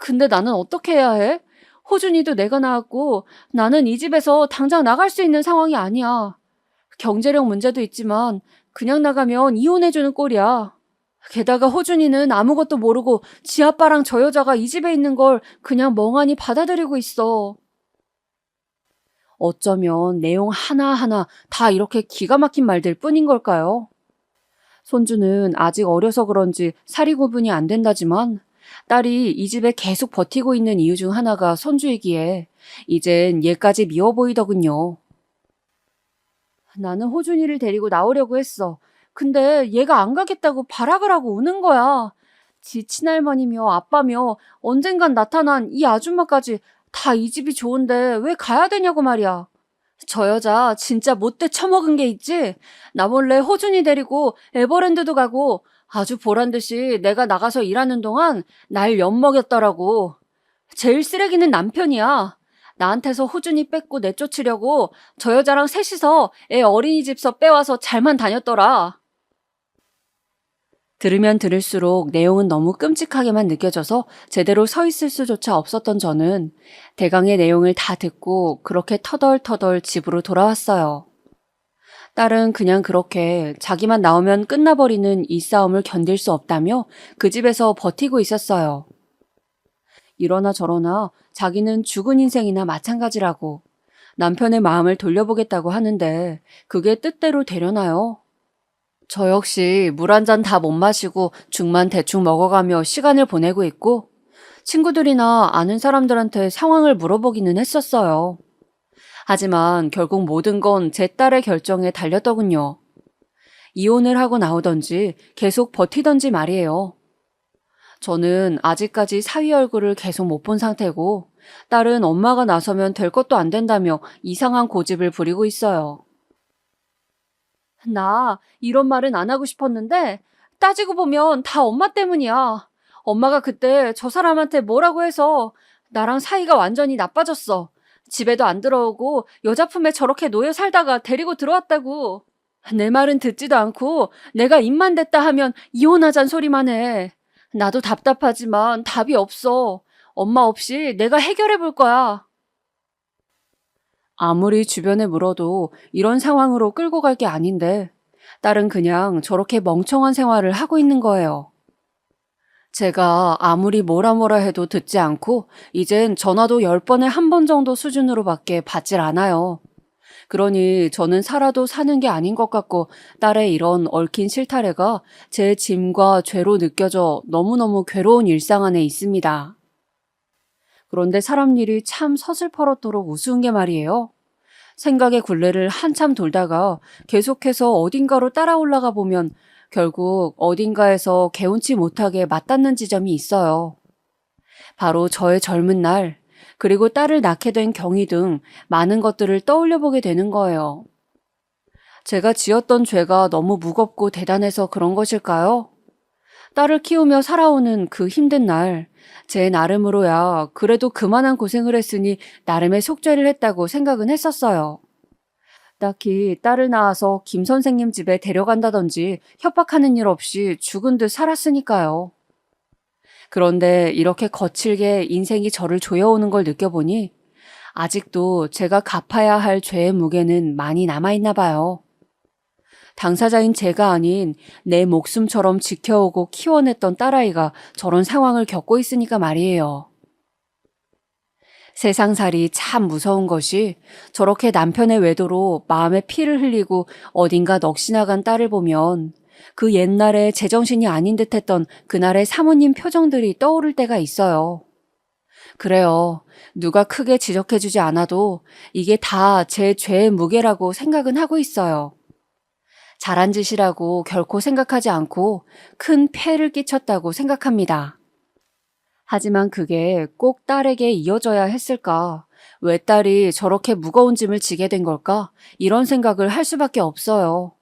근데 나는 어떻게 해야 해? 호준이도 내가 낳았고 나는 이 집에서 당장 나갈 수 있는 상황이 아니야. 경제력 문제도 있지만 그냥 나가면 이혼해주는 꼴이야. 게다가 호준이는 아무것도 모르고 지 아빠랑 저 여자가 이 집에 있는 걸 그냥 멍하니 받아들이고 있어. 어쩌면 내용 하나하나 다 이렇게 기가 막힌 말들 뿐인 걸까요? 손주는 아직 어려서 그런지 사리 구분이 안 된다지만 딸이 이 집에 계속 버티고 있는 이유 중 하나가 손주이기에 이젠 얘까지 미워 보이더군요. 나는 호준이를 데리고 나오려고 했어. 근데 얘가 안 가겠다고 발악을 하고 우는 거야. 지 친할머니며 아빠며 언젠간 나타난 이 아줌마까지 다 이 집이 좋은데 왜 가야 되냐고 말이야. 저 여자 진짜 못돼 처먹은 게 있지? 나 몰래 호준이 데리고 에버랜드도 가고 아주 보란듯이 내가 나가서 일하는 동안 날 엿먹였더라고. 제일 쓰레기는 남편이야. 나한테서 호준이 뺏고 내쫓으려고 저 여자랑 셋이서 애 어린이집서 빼와서 잘만 다녔더라. 들으면 들을수록 내용은 너무 끔찍하게만 느껴져서 제대로 서 있을 수조차 없었던 저는 대강의 내용을 다 듣고 그렇게 터덜터덜 집으로 돌아왔어요. 딸은 그냥 그렇게 자기만 나오면 끝나버리는 이 싸움을 견딜 수 없다며 그 집에서 버티고 있었어요. 이러나 저러나 자기는 죽은 인생이나 마찬가지라고 남편의 마음을 돌려보겠다고 하는데 그게 뜻대로 되려나요? 저 역시 물 한 잔 다 못 마시고 죽만 대충 먹어가며 시간을 보내고 있고 친구들이나 아는 사람들한테 상황을 물어보기는 했었어요. 하지만 결국 모든 건 제 딸의 결정에 달렸더군요. 이혼을 하고 나오던지 계속 버티던지 말이에요. 저는 아직까지 사위 얼굴을 계속 못 본 상태고 딸은 엄마가 나서면 될 것도 안 된다며 이상한 고집을 부리고 있어요. 나 이런 말은 안 하고 싶었는데 따지고 보면 다 엄마 때문이야. 엄마가 그때 저 사람한테 뭐라고 해서 나랑 사이가 완전히 나빠졌어. 집에도 안 들어오고 여자 품에 저렇게 놓여 살다가 데리고 들어왔다고. 내 말은 듣지도 않고 내가 입만 댔다 하면 이혼하잔 소리만 해. 나도 답답하지만 답이 없어. 엄마 없이 내가 해결해 볼 거야. 아무리 주변에 물어도 이런 상황으로 끌고 갈 게 아닌데 딸은 그냥 저렇게 멍청한 생활을 하고 있는 거예요. 제가 아무리 뭐라 해도 듣지 않고 이젠 전화도 10번에 한 번 정도 수준으로밖에 받질 않아요. 그러니 저는 살아도 사는 게 아닌 것 같고 딸의 이런 얽힌 실타래가 제 짐과 죄로 느껴져 너무너무 괴로운 일상 안에 있습니다. 그런데 사람 일이 참 서슬퍼렇도록 우스운 게 말이에요. 생각의 굴레를 한참 돌다가 계속해서 어딘가로 따라 올라가 보면 결국 어딘가에서 개운치 못하게 맞닿는 지점이 있어요. 바로 저의 젊은 날, 그리고 딸을 낳게 된 경위 등 많은 것들을 떠올려 보게 되는 거예요. 제가 지었던 죄가 너무 무겁고 대단해서 그런 것일까요? 딸을 키우며 살아오는 그 힘든 날, 제 나름으로야 그래도 그만한 고생을 했으니 나름의 속죄를 했다고 생각은 했었어요. 딱히 딸을 낳아서 김 선생님 집에 데려간다든지 협박하는 일 없이 죽은 듯 살았으니까요. 그런데 이렇게 거칠게 인생이 저를 조여오는 걸 느껴보니 아직도 제가 갚아야 할 죄의 무게는 많이 남아있나 봐요. 당사자인 제가 아닌 내 목숨처럼 지켜오고 키워냈던 딸아이가 저런 상황을 겪고 있으니까 말이에요. 세상살이 참 무서운 것이 저렇게 남편의 외도로 마음에 피를 흘리고 어딘가 넋이 나간 딸을 보면 그 옛날에 제정신이 아닌 듯했던 그날의 사모님 표정들이 떠오를 때가 있어요. 그래요. 누가 크게 지적해주지 않아도 이게 다 제 죄의 무게라고 생각은 하고 있어요. 잘한 짓이라고 결코 생각하지 않고 큰 폐를 끼쳤다고 생각합니다. 하지만 그게 꼭 딸에게 이어져야 했을까? 왜 딸이 저렇게 무거운 짐을 지게 된 걸까? 이런 생각을 할 수밖에 없어요.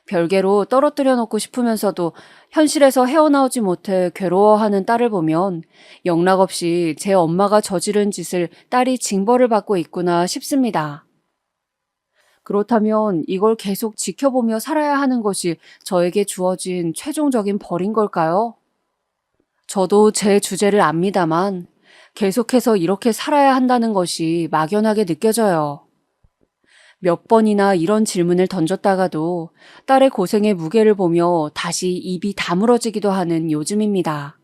별개로 떨어뜨려 놓고 싶으면서도 현실에서 헤어나오지 못해 괴로워하는 딸을 보면 영락없이 제 엄마가 저지른 짓을 딸이 징벌을 받고 있구나 싶습니다. 그렇다면 이걸 계속 지켜보며 살아야 하는 것이 저에게 주어진 최종적인 벌인 걸까요? 저도 제 주제를 압니다만 계속해서 이렇게 살아야 한다는 것이 막연하게 느껴져요. 몇 번이나 이런 질문을 던졌다가도 딸의 고생의 무게를 보며 다시 입이 다물어지기도 하는 요즘입니다.